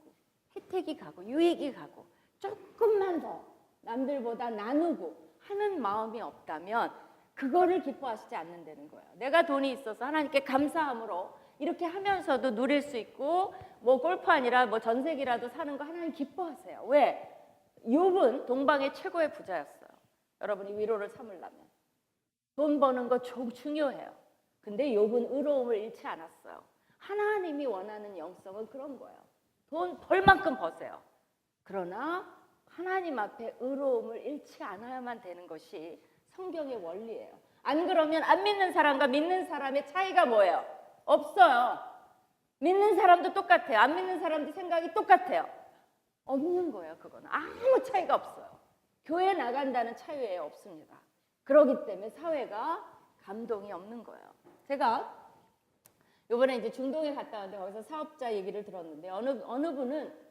혜택이 가고 유익이 가고 조금만 더 남들보다 나누고 하는 마음이 없다면 그거를 기뻐하시지 않는다는 거예요. 내가 돈이 있어서 하나님께 감사함으로 이렇게 하면서도 누릴 수 있고 뭐 골프 아니라 뭐 전세기라도 사는 거 하나님 기뻐하세요. 왜? 욥은 동방의 최고의 부자였어요. 여러분이 위로를 삼으려면 돈 버는 거 중요해요. 근데 욥은 의로움을 잃지 않았어요. 하나님이 원하는 영성은 그런 거예요. 돈 벌 만큼 버세요. 그러나 하나님 앞에 의로움을 잃지 않아야만 되는 것이 성경의 원리예요. 안 그러면 안 믿는 사람과 믿는 사람의 차이가 뭐예요? 없어요. 믿는 사람도 똑같아요. 안 믿는 사람도 생각이 똑같아요. 없는 거예요. 그거는 아무 차이가 없어요. 교회 나간다는 차이 외에 없습니다. 그렇기 때문에 사회가 감동이 없는 거예요. 제가 이번에 이제 중동에 갔다 왔는데 거기서 사업자 얘기를 들었는데 어느 분은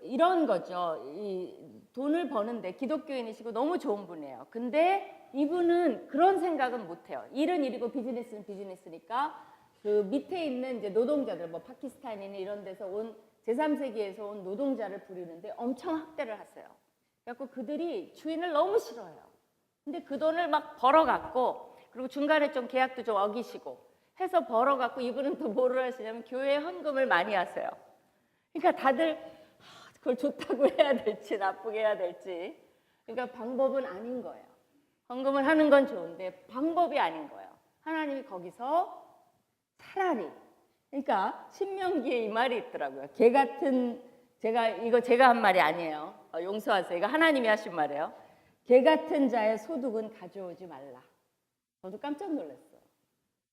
이런 거죠. 이 돈을 버는데 기독교인이시고 너무 좋은 분이에요. 근데 이분은 그런 생각은 못해요. 일은 일이고 비즈니스는 비즈니스니까 그 밑에 있는 이제 노동자들, 뭐 파키스탄이나 이런 데서 온 제3세계에서 온 노동자를 부리는데 엄청 학대를 하세요. 그래서 그들이 주인을 너무 싫어해요. 근데 그 돈을 막 벌어갖고 그리고 중간에 좀 계약도 좀 어기시고 해서 벌어갖고 이분은 또 뭐를 하시냐면 교회에 헌금을 많이 하세요. 그러니까 다들 그걸 좋다고 해야 될지 나쁘게 해야 될지 그러니까 방법은 아닌 거예요. 헌금을 하는 건 좋은데 방법이 아닌 거예요. 하나님이 거기서 차라리 그러니까 신명기에 이 말이 있더라고요. 개 같은 제가 한 말이 아니에요. 용서하세요. 이거 하나님이 하신 말이에요. 개 같은 자의 소득은 가져오지 말라. 저도 깜짝 놀랐어요.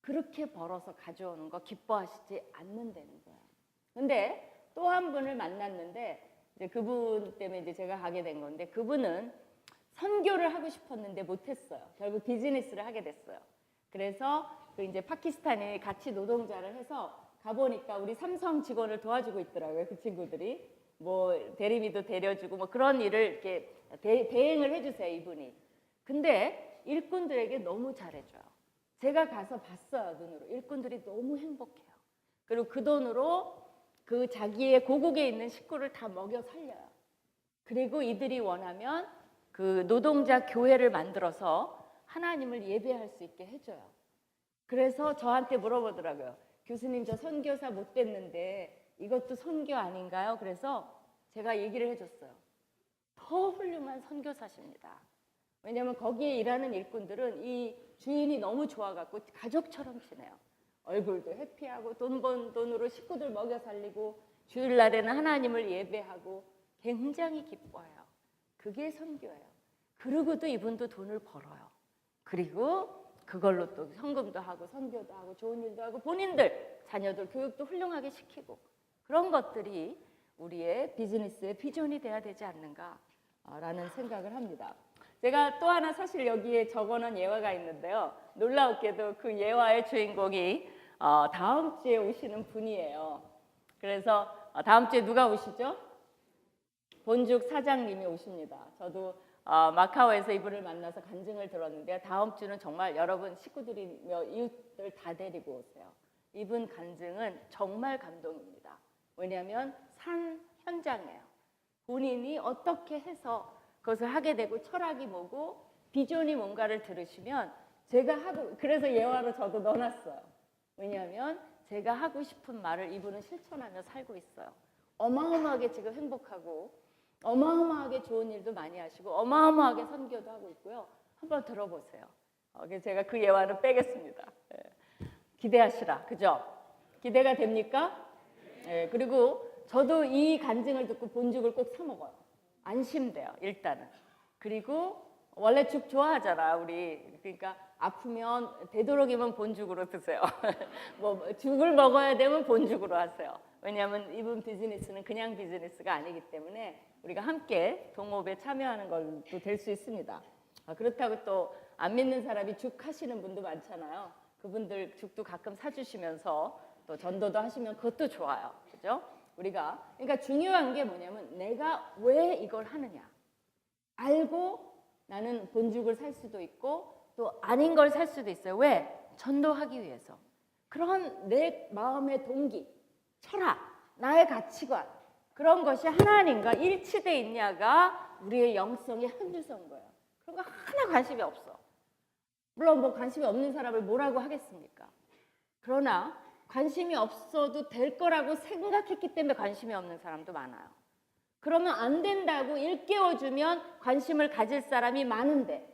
그렇게 벌어서 가져오는 거 기뻐하시지 않는다는 거예요. 근데 또 한 분을 만났는데 이제 그분 때문에 이제 제가 가게 된 건데 그분은 선교를 하고 싶었는데 못했어요. 결국 비즈니스를 하게 됐어요. 그래서 그 이제 파키스탄에 같이 노동자를 해서 가보니까 우리 삼성 직원을 도와주고 있더라고요. 그 친구들이 뭐 대리미도 데려주고 뭐 그런 일을 이렇게 대행을 해주세요. 이분이. 근데 일꾼들에게 너무 잘해줘요. 제가 가서 봤어요. 눈으로. 일꾼들이 너무 행복해요. 그리고 그 돈으로 그 자기의 고국에 있는 식구를 다 먹여 살려요. 그리고 이들이 원하면 그 노동자 교회를 만들어서 하나님을 예배할 수 있게 해줘요. 그래서 저한테 물어보더라고요. 교수님 저 선교사 못 됐는데 이것도 선교 아닌가요? 그래서 제가 얘기를 해줬어요. 더 훌륭한 선교사십니다. 왜냐하면 거기에 일하는 일꾼들은 이 주인이 너무 좋아갖고 가족처럼 지내요. 얼굴도 해피하고 돈 번 돈으로 식구들 먹여 살리고 주일날에는 하나님을 예배하고 굉장히 기뻐해요. 그게 선교예요. 그러고도 이분도 돈을 벌어요. 그리고 그걸로 또 헌금도 하고 선교도 하고 좋은 일도 하고 본인들 자녀들 교육도 훌륭하게 시키고 그런 것들이 우리의 비즈니스의 비전이 돼야 되지 않는가라는 생각을 합니다. 제가 또 하나 사실 여기에 적어놓은 예화가 있는데요. 놀라웠게도 그 예화의 주인공이 다음 주에 오시는 분이에요. 그래서 다음 주에 누가 오시죠? 본죽 사장님이 오십니다. 저도 마카오에서 이분을 만나서 간증을 들었는데요. 다음 주는 정말 여러분 식구들이며 이웃들 다 데리고 오세요. 이분 간증은 정말 감동입니다. 왜냐하면 산 현장이에요. 본인이 어떻게 해서 그것을 하게 되고 철학이 뭐고 비전이 뭔가를 들으시면 제가 하고 그래서 예화로 저도 넣어놨어요. 왜냐하면 제가 하고 싶은 말을 이분은 실천하며 살고 있어요. 어마어마하게 지금 행복하고 어마어마하게 좋은 일도 많이 하시고 어마어마하게 선교도 하고 있고요. 한번 들어보세요. 그래서 제가 그 예화는 빼겠습니다. 기대하시라. 그죠? 기대가 됩니까? 그리고 저도 이 간증을 듣고 본죽을 꼭 사 먹어요. 안심돼요. 일단은. 그리고 원래 죽 좋아하잖아 우리. 그러니까 아프면 되도록이면 본죽으로 드세요. 뭐 죽을 먹어야 되면 본죽으로 하세요. 왜냐하면 이분 비즈니스는 그냥 비즈니스가 아니기 때문에 우리가 함께 동업에 참여하는 것도 될 수 있습니다. 그렇다고 또 안 믿는 사람이 죽 하시는 분도 많잖아요. 그분들 죽도 가끔 사주시면서 또 전도도 하시면 그것도 좋아요. 그죠? 우리가 그러니까 중요한 게 뭐냐면 내가 왜 이걸 하느냐 알고 나는 본죽을 살 수도 있고 또 아닌 걸 살 수도 있어요. 왜? 전도하기 위해서. 그런 내 마음의 동기, 철학, 나의 가치관 그런 것이 하나님과 일치돼 있냐가 우리의 영성의 한주서인 거예요. 그런 거 하나 관심이 없어. 물론 뭐 관심이 없는 사람을 뭐라고 하겠습니까? 그러나 관심이 없어도 될 거라고 생각했기 때문에 관심이 없는 사람도 많아요. 그러면 안 된다고 일깨워주면 관심을 가질 사람이 많은데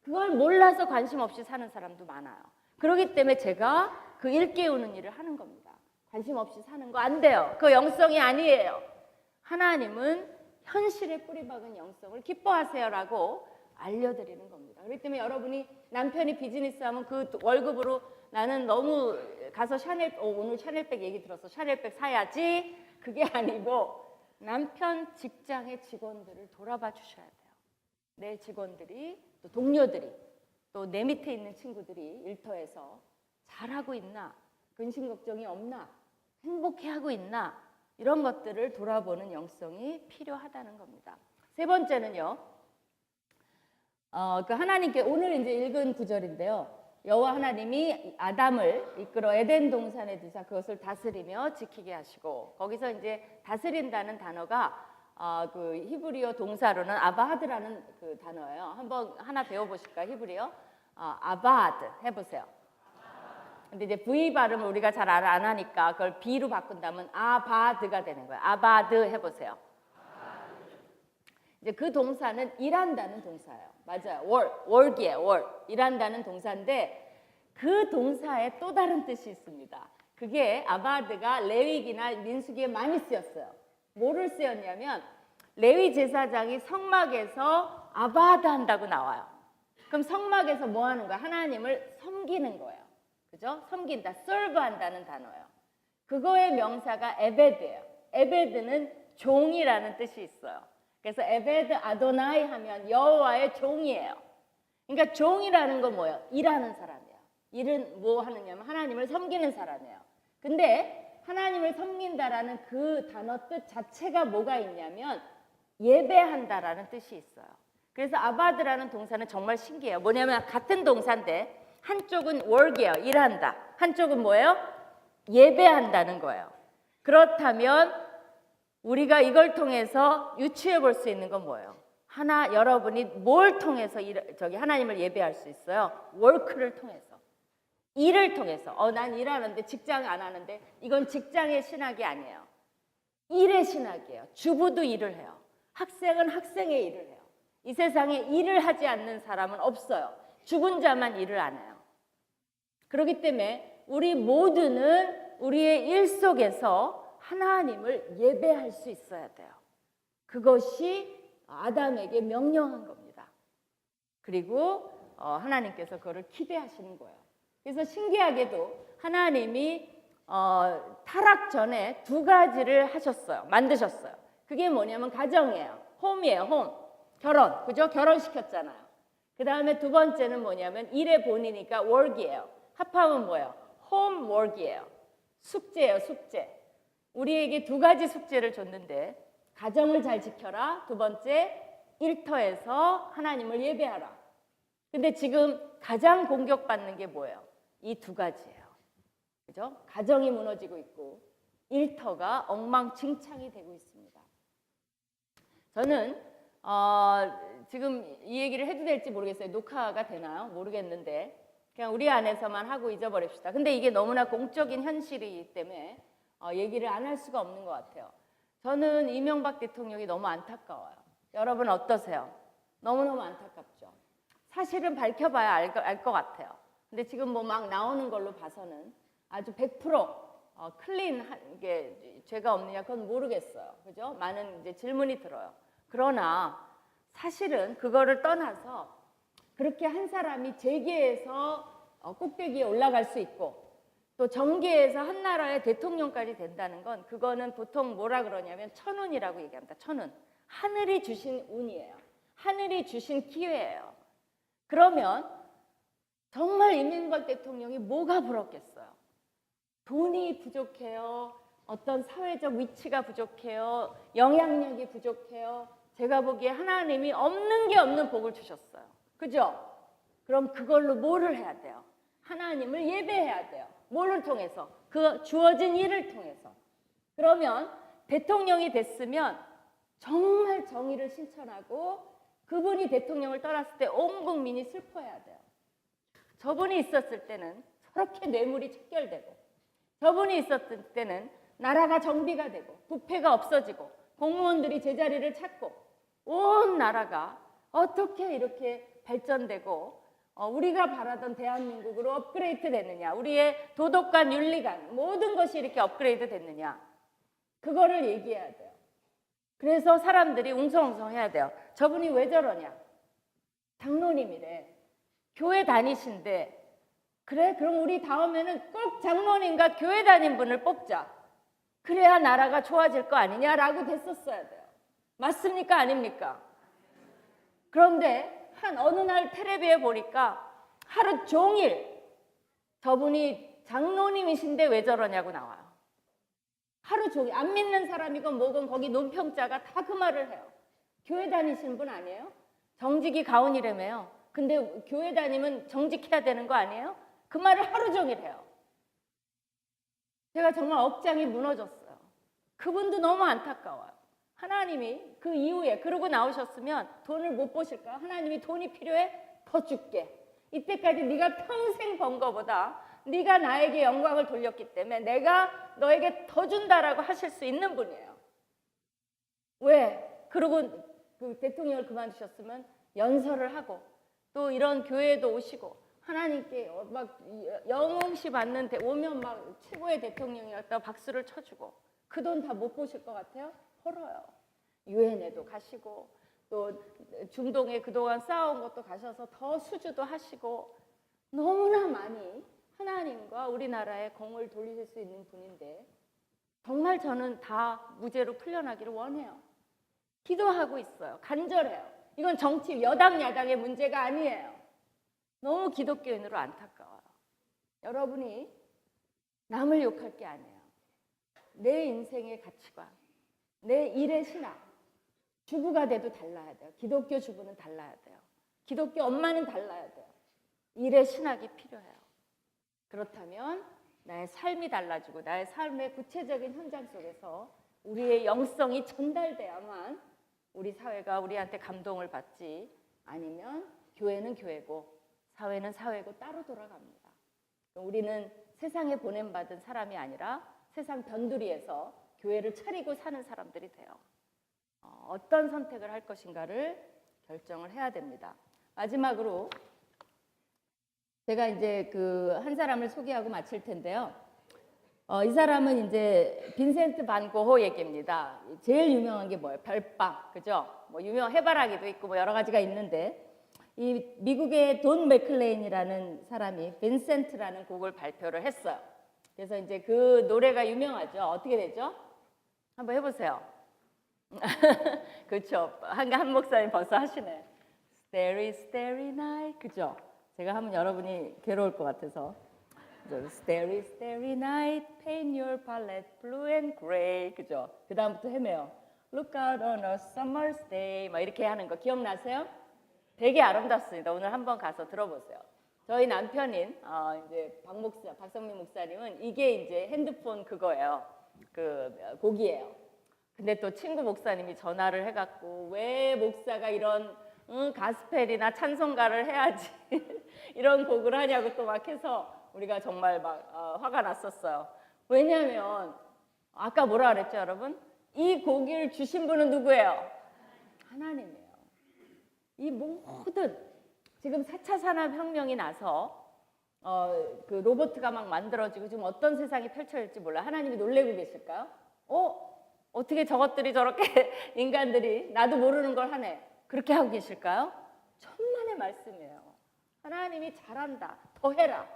그걸 몰라서 관심 없이 사는 사람도 많아요. 그렇기 때문에 제가 그 일깨우는 일을 하는 겁니다. 관심 없이 사는 거 안 돼요. 그거 영성이 아니에요. 하나님은 현실에 뿌리박은 영성을 기뻐하세요라고 알려드리는 겁니다. 그렇기 때문에 여러분이 남편이 비즈니스 하면 그 월급으로 나는 너무 가서 샤넬 오늘 샤넬백 얘기 들어서 샤넬백 사야지 그게 아니고 남편 직장의 직원들을 돌아봐 주셔야 돼요. 내 직원들이 또 동료들이 또 내 밑에 있는 친구들이 일터에서 잘하고 있나 근심 걱정이 없나 행복해하고 있나 이런 것들을 돌아보는 영성이 필요하다는 겁니다. 세 번째는요. 그 하나님께 오늘 이제 읽은 구절인데요. 여호와 하나님이 아담을 이끌어 에덴 동산에 두사 그것을 다스리며 지키게 하시고 거기서 이제 다스린다는 단어가 그 히브리어 동사로는 아바하드라는 그 단어예요. 한번 하나 배워보실까요? 히브리어 아바하드 해보세요. 근데 이제 V 발음을 우리가 잘 안 하니까 그걸 B로 바꾼다면 아바드가 되는 거예요. 아바드 해보세요. 이제 그 동사는 일한다는 동사예요. 맞아요. work이에요. work. 일한다는 동사인데 그 동사에 또 다른 뜻이 있습니다. 그게 아바드가 레위기나 민수기에 많이 쓰였어요. 뭐를 쓰였냐면 레위 제사장이 성막에서 아바드 한다고 나와요. 그럼 성막에서 뭐 하는 거야? 하나님을 섬기는 거예요. 그죠? 섬긴다, serve 한다는 단어예요. 그거의 명사가 에베드예요. 에베드는 종이라는 뜻이 있어요. 그래서 에베드 아도나이 하면 여호와의 종이에요. 그러니까 종이라는 건 뭐예요? 일하는 사람이에요. 일은 뭐 하느냐면 하나님을 섬기는 사람이에요. 근데 하나님을 섬긴다라는 그 단어 뜻 자체가 뭐가 있냐면 예배한다라는 뜻이 있어요. 그래서 아바드라는 동사는 정말 신기해요. 뭐냐면 같은 동사인데 한쪽은 work이에요. 일한다. 한쪽은 뭐예요? 예배한다는 거예요. 그렇다면 우리가 이걸 통해서 유추해 볼 수 있는 건 뭐예요? 여러분이 뭘 통해서 하나님을 예배할 수 있어요? work를 통해서. 일을 통해서. 난 일하는데 직장 안 하는데 이건 직장의 신학이 아니에요. 일의 신학이에요. 주부도 일을 해요. 학생은 학생의 일을 해요. 이 세상에 일을 하지 않는 사람은 없어요. 죽은 자만 일을 안 해요. 그렇기 때문에 우리 모두는 우리의 일 속에서 하나님을 예배할 수 있어야 돼요. 그것이 아담에게 명령한 겁니다. 그리고 하나님께서 그거를 기대하시는 거예요. 그래서 신기하게도 하나님이 타락 전에 두 가지를 하셨어요. 만드셨어요. 그게 뭐냐면 가정이에요. 홈이에요. 홈. 결혼. 그죠? 결혼시켰잖아요. 그 다음에 두 번째는 뭐냐면 일의 본이니까 work이에요. 합하면 뭐예요? homework이에요. 숙제예요, 숙제. 우리에게 두 가지 숙제를 줬는데 가정을 잘 지켜라. 두 번째, 일터에서 하나님을 예배하라. 근데 지금 가장 공격받는 게 뭐예요? 이 두 가지예요. 그죠? 가정이 무너지고 있고 일터가 엉망진창이 되고 있습니다. 저는 지금 이 얘기를 해도 될지 모르겠어요. 녹화가 되나요? 모르겠는데 그냥 우리 안에서만 하고 잊어버립시다. 근데 이게 너무나 공적인 현실이기 때문에 얘기를 안 할 수가 없는 것 같아요. 저는 이명박 대통령이 너무 안타까워요. 여러분 어떠세요? 너무너무 안타깝죠. 사실은 밝혀봐야 알 것 같아요. 근데 지금 뭐 막 나오는 걸로 봐서는 아주 100% 클린한 게 죄가 없느냐 그건 모르겠어요. 그죠? 많은 이제 질문이 들어요. 그러나 사실은 그거를 떠나서 그렇게 한 사람이 재계에서 꼭대기에 올라갈 수 있고 또 정계에서 한 나라의 대통령까지 된다는 건 그거는 보통 뭐라 그러냐면 천운이라고 얘기합니다. 천운. 하늘이 주신 운이에요. 하늘이 주신 기회예요. 그러면 정말 이명박 대통령이 뭐가 부럽겠어요? 돈이 부족해요. 어떤 사회적 위치가 부족해요. 영향력이 부족해요. 제가 보기에 하나님이 없는 게 없는 복을 주셨어요. 그죠? 그럼 그걸로 뭐를 해야 돼요? 하나님을 예배해야 돼요. 뭐를 통해서? 그 주어진 일을 통해서. 그러면 대통령이 됐으면 정말 정의를 실천하고 그분이 대통령을 떠났을 때 온 국민이 슬퍼해야 돼요. 저분이 있었을 때는 저렇게 뇌물이 척결되고 저분이 있었을 때는 나라가 정비가 되고 부패가 없어지고 공무원들이 제자리를 찾고 온 나라가 어떻게 이렇게 발전되고 우리가 바라던 대한민국으로 업그레이드 됐느냐, 우리의 도덕관, 윤리관 모든 것이 이렇게 업그레이드 됐느냐, 그거를 얘기해야 돼요. 그래서 사람들이 웅성웅성해야 돼요. 저분이 왜 저러냐? 장로님이래. 교회 다니신데 그래? 그럼 우리 다음에는 꼭 장로님과 교회 다닌 분을 뽑자. 그래야 나라가 좋아질 거 아니냐라고 됐었어야 돼요. 맞습니까? 아닙니까? 그런데 한 어느 날 텔레비에 보니까 하루 종일 저분이 장로님이신데 왜 저러냐고 나와요. 하루 종일 안 믿는 사람이건 뭐건 거기 논평자가 다 그 말을 해요. 교회 다니시는 분 아니에요? 정직이 가온이라며요. 근데 교회 다니면 정직해야 되는 거 아니에요? 그 말을 하루 종일 해요. 제가 정말 억장이 무너졌어요. 그분도 너무 안타까워요. 하나님이 그 이후에 그러고 나오셨으면 돈을 못 보실까요? 하나님이 돈이 필요해? 더 줄게. 이때까지 네가 평생 번 거보다 네가 나에게 영광을 돌렸기 때문에 내가 너에게 더 준다라고 하실 수 있는 분이에요. 왜? 그러고 그 대통령을 그만두셨으면 연설을 하고 또 이런 교회에도 오시고 하나님께 막 영웅시 받는 오면 막 최고의 대통령이었다 박수를 쳐주고 그 돈 다 못 보실 것 같아요? 헐어요. 유엔에도 가시고 또 중동에 그동안 쌓아온 것도 가셔서 더 수주도 하시고 너무나 많이 하나님과 우리나라에 공을 돌리실 수 있는 분인데 정말 저는 다 무죄로 풀려나기를 원해요. 기도하고 있어요. 간절해요. 이건 정치 여당 야당의 문제가 아니에요. 너무 기독교인으로 안타까워요. 여러분이 남을 욕할 게 아니에요. 내 인생의 가치관, 내 일의 신앙, 주부가 돼도 달라야 돼요. 기독교 주부는 달라야 돼요. 기독교 엄마는 달라야 돼요. 일의 신학이 필요해요. 그렇다면 나의 삶이 달라지고 나의 삶의 구체적인 현장 속에서 우리의 영성이 전달돼야만 우리 사회가 우리한테 감동을 받지 아니면 교회는 교회고 사회는 사회고 따로 돌아갑니다. 우리는 세상에 보냄받은 사람이 아니라 세상 변두리에서 교회를 차리고 사는 사람들이 돼요. 어떤 선택을 할 것인가를 결정을 해야 됩니다. 마지막으로 제가 이제 그 한 사람을 소개하고 마칠 텐데요. 이 사람은 이제 빈센트 반 고호 얘기입니다. 제일 유명한 게 뭐예요? 별밤, 그죠? 뭐 유명 해바라기도 있고 뭐 여러 가지가 있는데 이 미국의 돈 맥클레인이라는 사람이 빈센트라는 곡을 발표를 했어요. 그래서 이제 그 노래가 유명하죠. 어떻게 되죠? 한번 해보세요. 그렇죠. 한 목사님 벌써 하시네. Starry, starry night. 그죠? 제가 하면 여러분이 괴로울 것 같아서. Starry, starry night, paint your palette blue and gray. 그죠? 그 다음부터 헤매요. Look out on a summer's day. 막 이렇게 하는 거 기억나세요? 되게 아름답습니다. 오늘 한번 가서 들어보세요. 저희 남편인 이제 박성민 목사님은 이게 이제 핸드폰 그거예요. 그 곡이에요. 근데 또 친구 목사님이 전화를 해갖고 왜 목사가 이런 가스펠이나 찬송가를 해야지 이런 곡을 하냐고 또 막 해서 우리가 정말 막 화가 났었어요. 왜냐하면 아까 뭐라 그랬죠, 여러분? 이 곡을 주신 분은 누구예요? 하나님이에요. 이 모든 지금 4차 산업혁명이 나서 그 로봇가 막 만들어지고 지금 어떤 세상이 펼쳐질지 몰라. 하나님이 놀래고 계실까요? 어떻게 저것들이 저렇게 인간들이 나도 모르는 걸 하네. 그렇게 하고 계실까요? 천만의 말씀이에요. 하나님이 잘한다. 더 해라.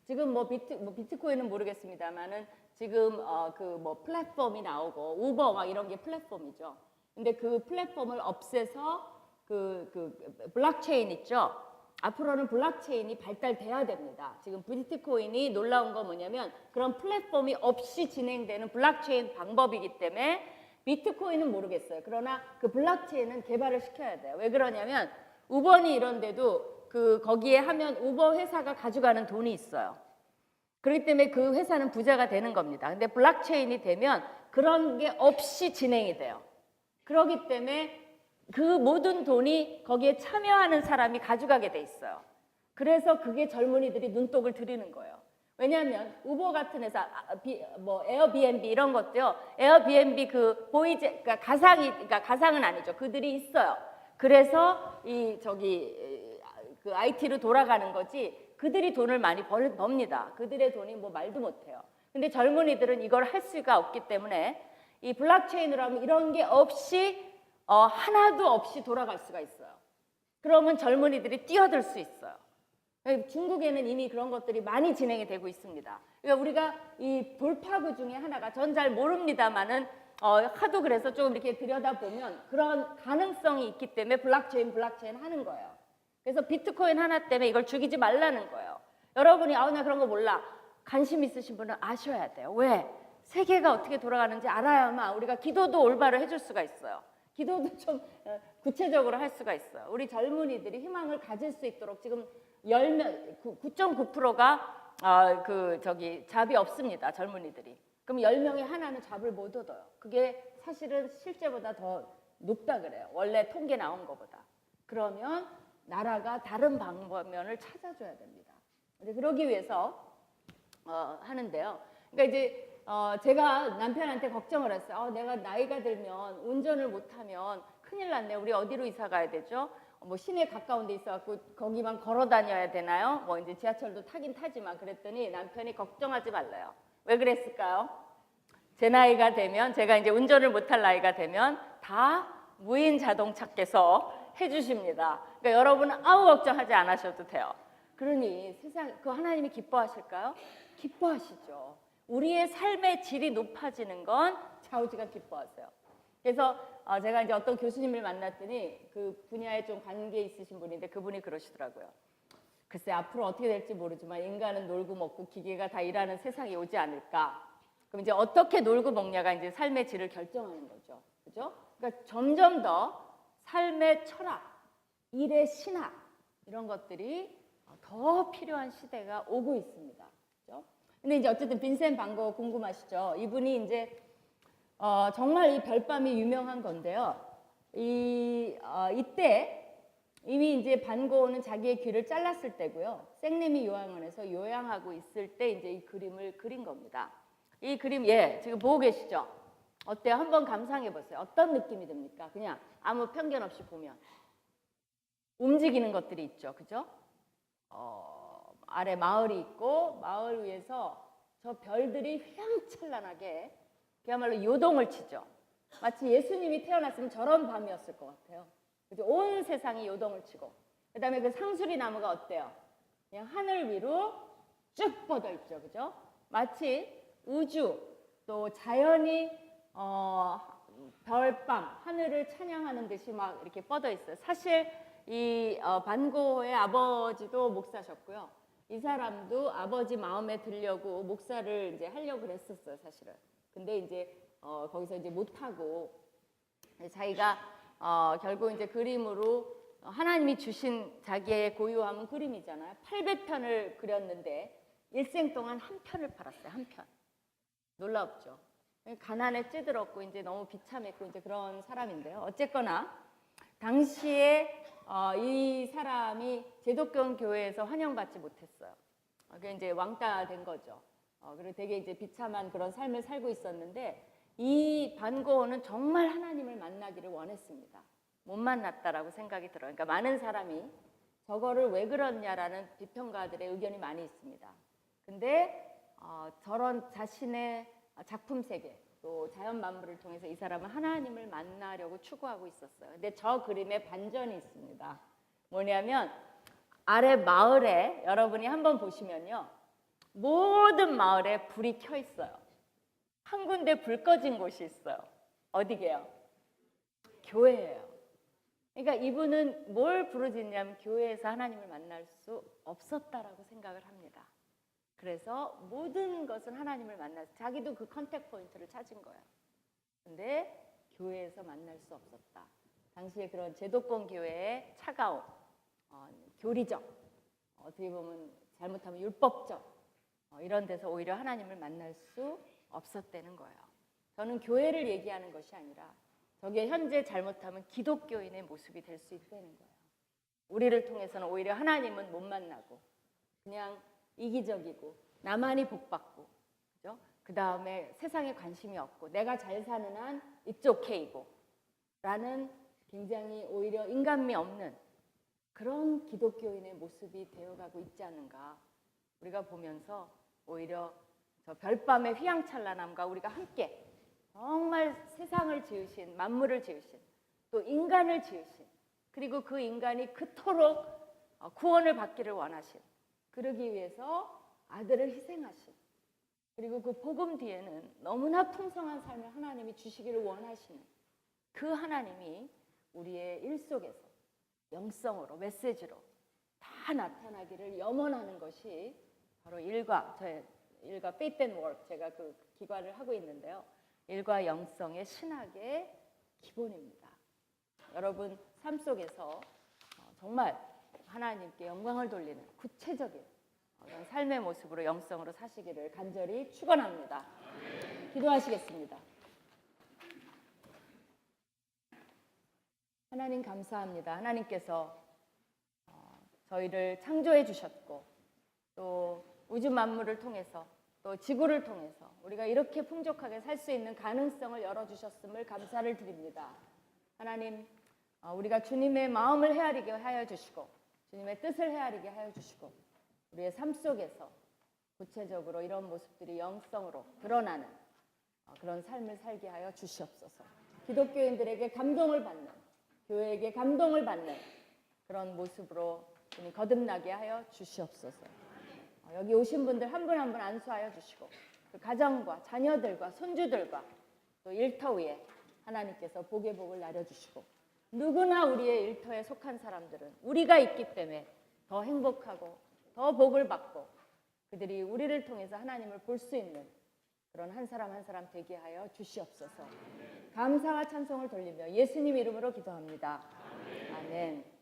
지금 뭐 비트코인은 모르겠습니다만은 지금 그 뭐 플랫폼이 나오고 우버 막 이런 게 플랫폼이죠. 근데 그 플랫폼을 없애서 그 블록체인 있죠. 앞으로는 블록체인이 발달돼야 됩니다. 지금 비트코인이 놀라운 거 뭐냐면 그런 플랫폼이 없이 진행되는 블록체인 방법이기 때문에 비트코인은 모르겠어요. 그러나 그 블록체인은 개발을 시켜야 돼요. 왜 그러냐면 우버니 이런 데도 거기에 하면 우버 회사가 가져가는 돈이 있어요. 그렇기 때문에 그 회사는 부자가 되는 겁니다. 근데 블록체인이 되면 그런 게 없이 진행이 돼요. 그렇기 때문에 그 모든 돈이 거기에 참여하는 사람이 가져가게 돼 있어요. 그래서 그게 젊은이들이 눈독을 들이는 거예요. 왜냐하면 우버 같은 회사, 뭐 에어비앤비 이런 것도요. 에어비앤비 그러니까 가상은 아니죠. 그들이 있어요. 그래서 그 IT로 돌아가는 거지. 그들이 돈을 많이 법니다. 그들의 돈이 뭐 말도 못해요. 근데 젊은이들은 이걸 할 수가 없기 때문에 이 블록체인으로 하면 이런 게 없이 하나도 없이 돌아갈 수가 있어요. 그러면 젊은이들이 뛰어들 수 있어요. 중국에는 이미 그런 것들이 많이 진행이 되고 있습니다. 그러니까 우리가 이 돌파구 중에 하나가 전 잘 모릅니다만은 하도 그래서 좀 이렇게 들여다보면 그런 가능성이 있기 때문에 블록체인 하는 거예요. 그래서 비트코인 하나 때문에 이걸 죽이지 말라는 거예요. 여러분이 나 그런 거 몰라. 관심 있으신 분은 아셔야 돼요. 왜? 세계가 어떻게 돌아가는지 알아야만 우리가 기도도 올바로 해줄 수가 있어요. 기도도 좀 구체적으로 할 수가 있어요. 우리 젊은이들이 희망을 가질 수 있도록 지금 9.9%가 잡이 없습니다. 젊은이들이. 그럼 10명에 하나는 잡을 못 얻어요. 그게 사실은 실제보다 더 높다 그래요. 원래 통계 나온 것보다. 그러면 나라가 다른 방면을 찾아줘야 됩니다. 그러기 위해서 하는데요. 그러니까 이제 제가 남편한테 걱정을 했어요. 내가 나이가 들면 운전을 못하면 큰일 났네. 우리 어디로 이사 가야 되죠? 뭐 시내 가까운 데 있어갖고 거기만 걸어 다녀야 되나요? 뭐 이제 지하철도 타긴 타지만 그랬더니 남편이 걱정하지 말래요. 왜 그랬을까요? 제 나이가 되면 제가 이제 운전을 못할 나이가 되면 다 무인 자동차께서 해주십니다. 그러니까 여러분은 아무 걱정하지 않으셔도 돼요. 그러니 세상 그 하나님이 기뻐하실까요? 기뻐하시죠. 우리의 삶의 질이 높아지는 건 좌우지간 기뻐하세요. 그래서 제가 이제 어떤 교수님을 만났더니 그 분야에 좀 관계 있으신 분인데 그분이 그러시더라고요. 글쎄 앞으로 어떻게 될지 모르지만 인간은 놀고 먹고 기계가 다 일하는 세상이 오지 않을까. 그럼 이제 어떻게 놀고 먹냐가 이제 삶의 질을 결정하는 거죠. 그죠? 그러니까 점점 더 삶의 철학, 일의 신학 이런 것들이 더 필요한 시대가 오고 있습니다. 그죠? 근데 이제 어쨌든 빈센 반 고흐 궁금하시죠? 이분이 이제 정말 이 별밤이 유명한 건데요. 이때 이미 이제 반 고흐는 자기의 귀를 잘랐을 때고요. 생리미 요양원에서 요양하고 있을 때 이제 이 그림을 그린 겁니다. 이 그림 지금 보고 계시죠? 어때요? 한번 감상해 보세요. 어떤 느낌이 듭니까? 그냥 아무 편견 없이 보면 움직이는 것들이 있죠, 그죠? 아래 마을이 있고 마을 위에서 저 별들이 휘황찬란하게 그야말로 요동을 치죠. 마치 예수님이 태어났으면 저런 밤이었을 것 같아요. 그죠? 온 세상이 요동을 치고 그 다음에 그 상수리 나무가 어때요? 그냥 하늘 위로 쭉 뻗어 있죠, 그죠? 마치 우주 또 자연이 별밤 하늘을 찬양하는 듯이 막 이렇게 뻗어 있어요. 사실 이 반고의 아버지도 목사셨고요. 이 사람도 아버지 마음에 들려고 목사를 이제 하려고 그랬었어요, 사실은. 근데 이제 거기서 이제 못하고 자기가 결국 이제 그림으로 하나님이 주신 자기의 고유함은 그림이잖아요. 800편을 그렸는데 일생 동안 한 편을 팔았어요. 한 편. 놀랍죠. 가난에 찌들었고 이제 너무 비참했고 이제 그런 사람인데요. 어쨌거나 당시에 이 사람이 제독교 교회에서 환영받지 못했어요. 그게 이제 왕따 된 거죠. 그리고 되게 이제 비참한 그런 삶을 살고 있었는데 이 반고흐는 정말 하나님을 만나기를 원했습니다. 못 만났다라고 생각이 들어요. 그러니까 많은 사람이 저거를 왜 그러냐라는 비평가들의 의견이 많이 있습니다. 근데 저런 자신의 작품 세계 또 자연 만물을 통해서 이 사람은 하나님을 만나려고 추구하고 있었어요. 근데 저 그림에 반전이 있습니다. 뭐냐면 아래 마을에 여러분이 한번 보시면요. 모든 마을에 불이 켜 있어요. 한 군데 불 꺼진 곳이 있어요. 어디게요? 교회예요. 그러니까 이분은 뭘 부르짖냐면 교회에서 하나님을 만날 수 없었다라고 생각을 합니다. 그래서 모든 것은 하나님을 만나서 자기도 그 컨택 포인트를 찾은 거예요. 근데 교회에서 만날 수 없었다. 당시에 그런 제도권 교회의 차가운 교리적, 어떻게 보면 잘못하면 율법적 이런 데서 오히려 하나님을 만날 수 없었다는 거예요. 저는 교회를 얘기하는 것이 아니라 저게 현재 잘못하면 기독교인의 모습이 될 수 있다는 거예요. 우리를 통해서는 오히려 하나님은 못 만나고 그냥 이기적이고 나만이 복받고 그죠? 그 다음에 세상에 관심이 없고 내가 잘 사는 한 it's okay고 라는 굉장히 오히려 인간미 없는 그런 기독교인의 모습이 되어가고 있지 않은가 우리가 보면서 오히려 저 별밤의 휘황찬란함과 우리가 함께 정말 세상을 지으신 만물을 지으신 또 인간을 지으신 그리고 그 인간이 그토록 구원을 받기를 원하신 그러기 위해서 아들을 희생하신 그리고 그 복음 뒤에는 너무나 풍성한 삶을 하나님이 주시기를 원하시는 그 하나님이 우리의 일 속에서 영성으로 메시지로 다 나타나기를 염원하는 것이 바로 저의 일과 Faith and Work 제가 그 기관을 하고 있는데요. 일과 영성의 신학의 기본입니다. 여러분 삶 속에서 정말 하나님께 영광을 돌리는 구체적인 삶의 모습으로 영성으로 사시기를 간절히 축원합니다. 기도하시겠습니다. 하나님 감사합니다. 하나님께서 저희를 창조해 주셨고 또 우주 만물을 통해서 또 지구를 통해서 우리가 이렇게 풍족하게 살 수 있는 가능성을 열어주셨음을 감사를 드립니다. 하나님 우리가 주님의 마음을 헤아리게 하여 주시고 주님의 뜻을 헤아리게 하여 주시고 우리의 삶 속에서 구체적으로 이런 모습들이 영성으로 드러나는 그런 삶을 살게 하여 주시옵소서. 기독교인들에게 감동을 받는 교회에게 감동을 받는 그런 모습으로 거듭나게 하여 주시옵소서. 여기 오신 분들 한 분 한 분 안수하여 주시고 그 가정과 자녀들과 손주들과 또 일터 위에 하나님께서 복의 복을 나려주시고 누구나 우리의 일터에 속한 사람들은 우리가 있기 때문에 더 행복하고 더 복을 받고 그들이 우리를 통해서 하나님을 볼 수 있는 그런 한 사람 한 사람 되게 하여 주시옵소서. 감사와 찬송을 돌리며 예수님 이름으로 기도합니다. 아멘.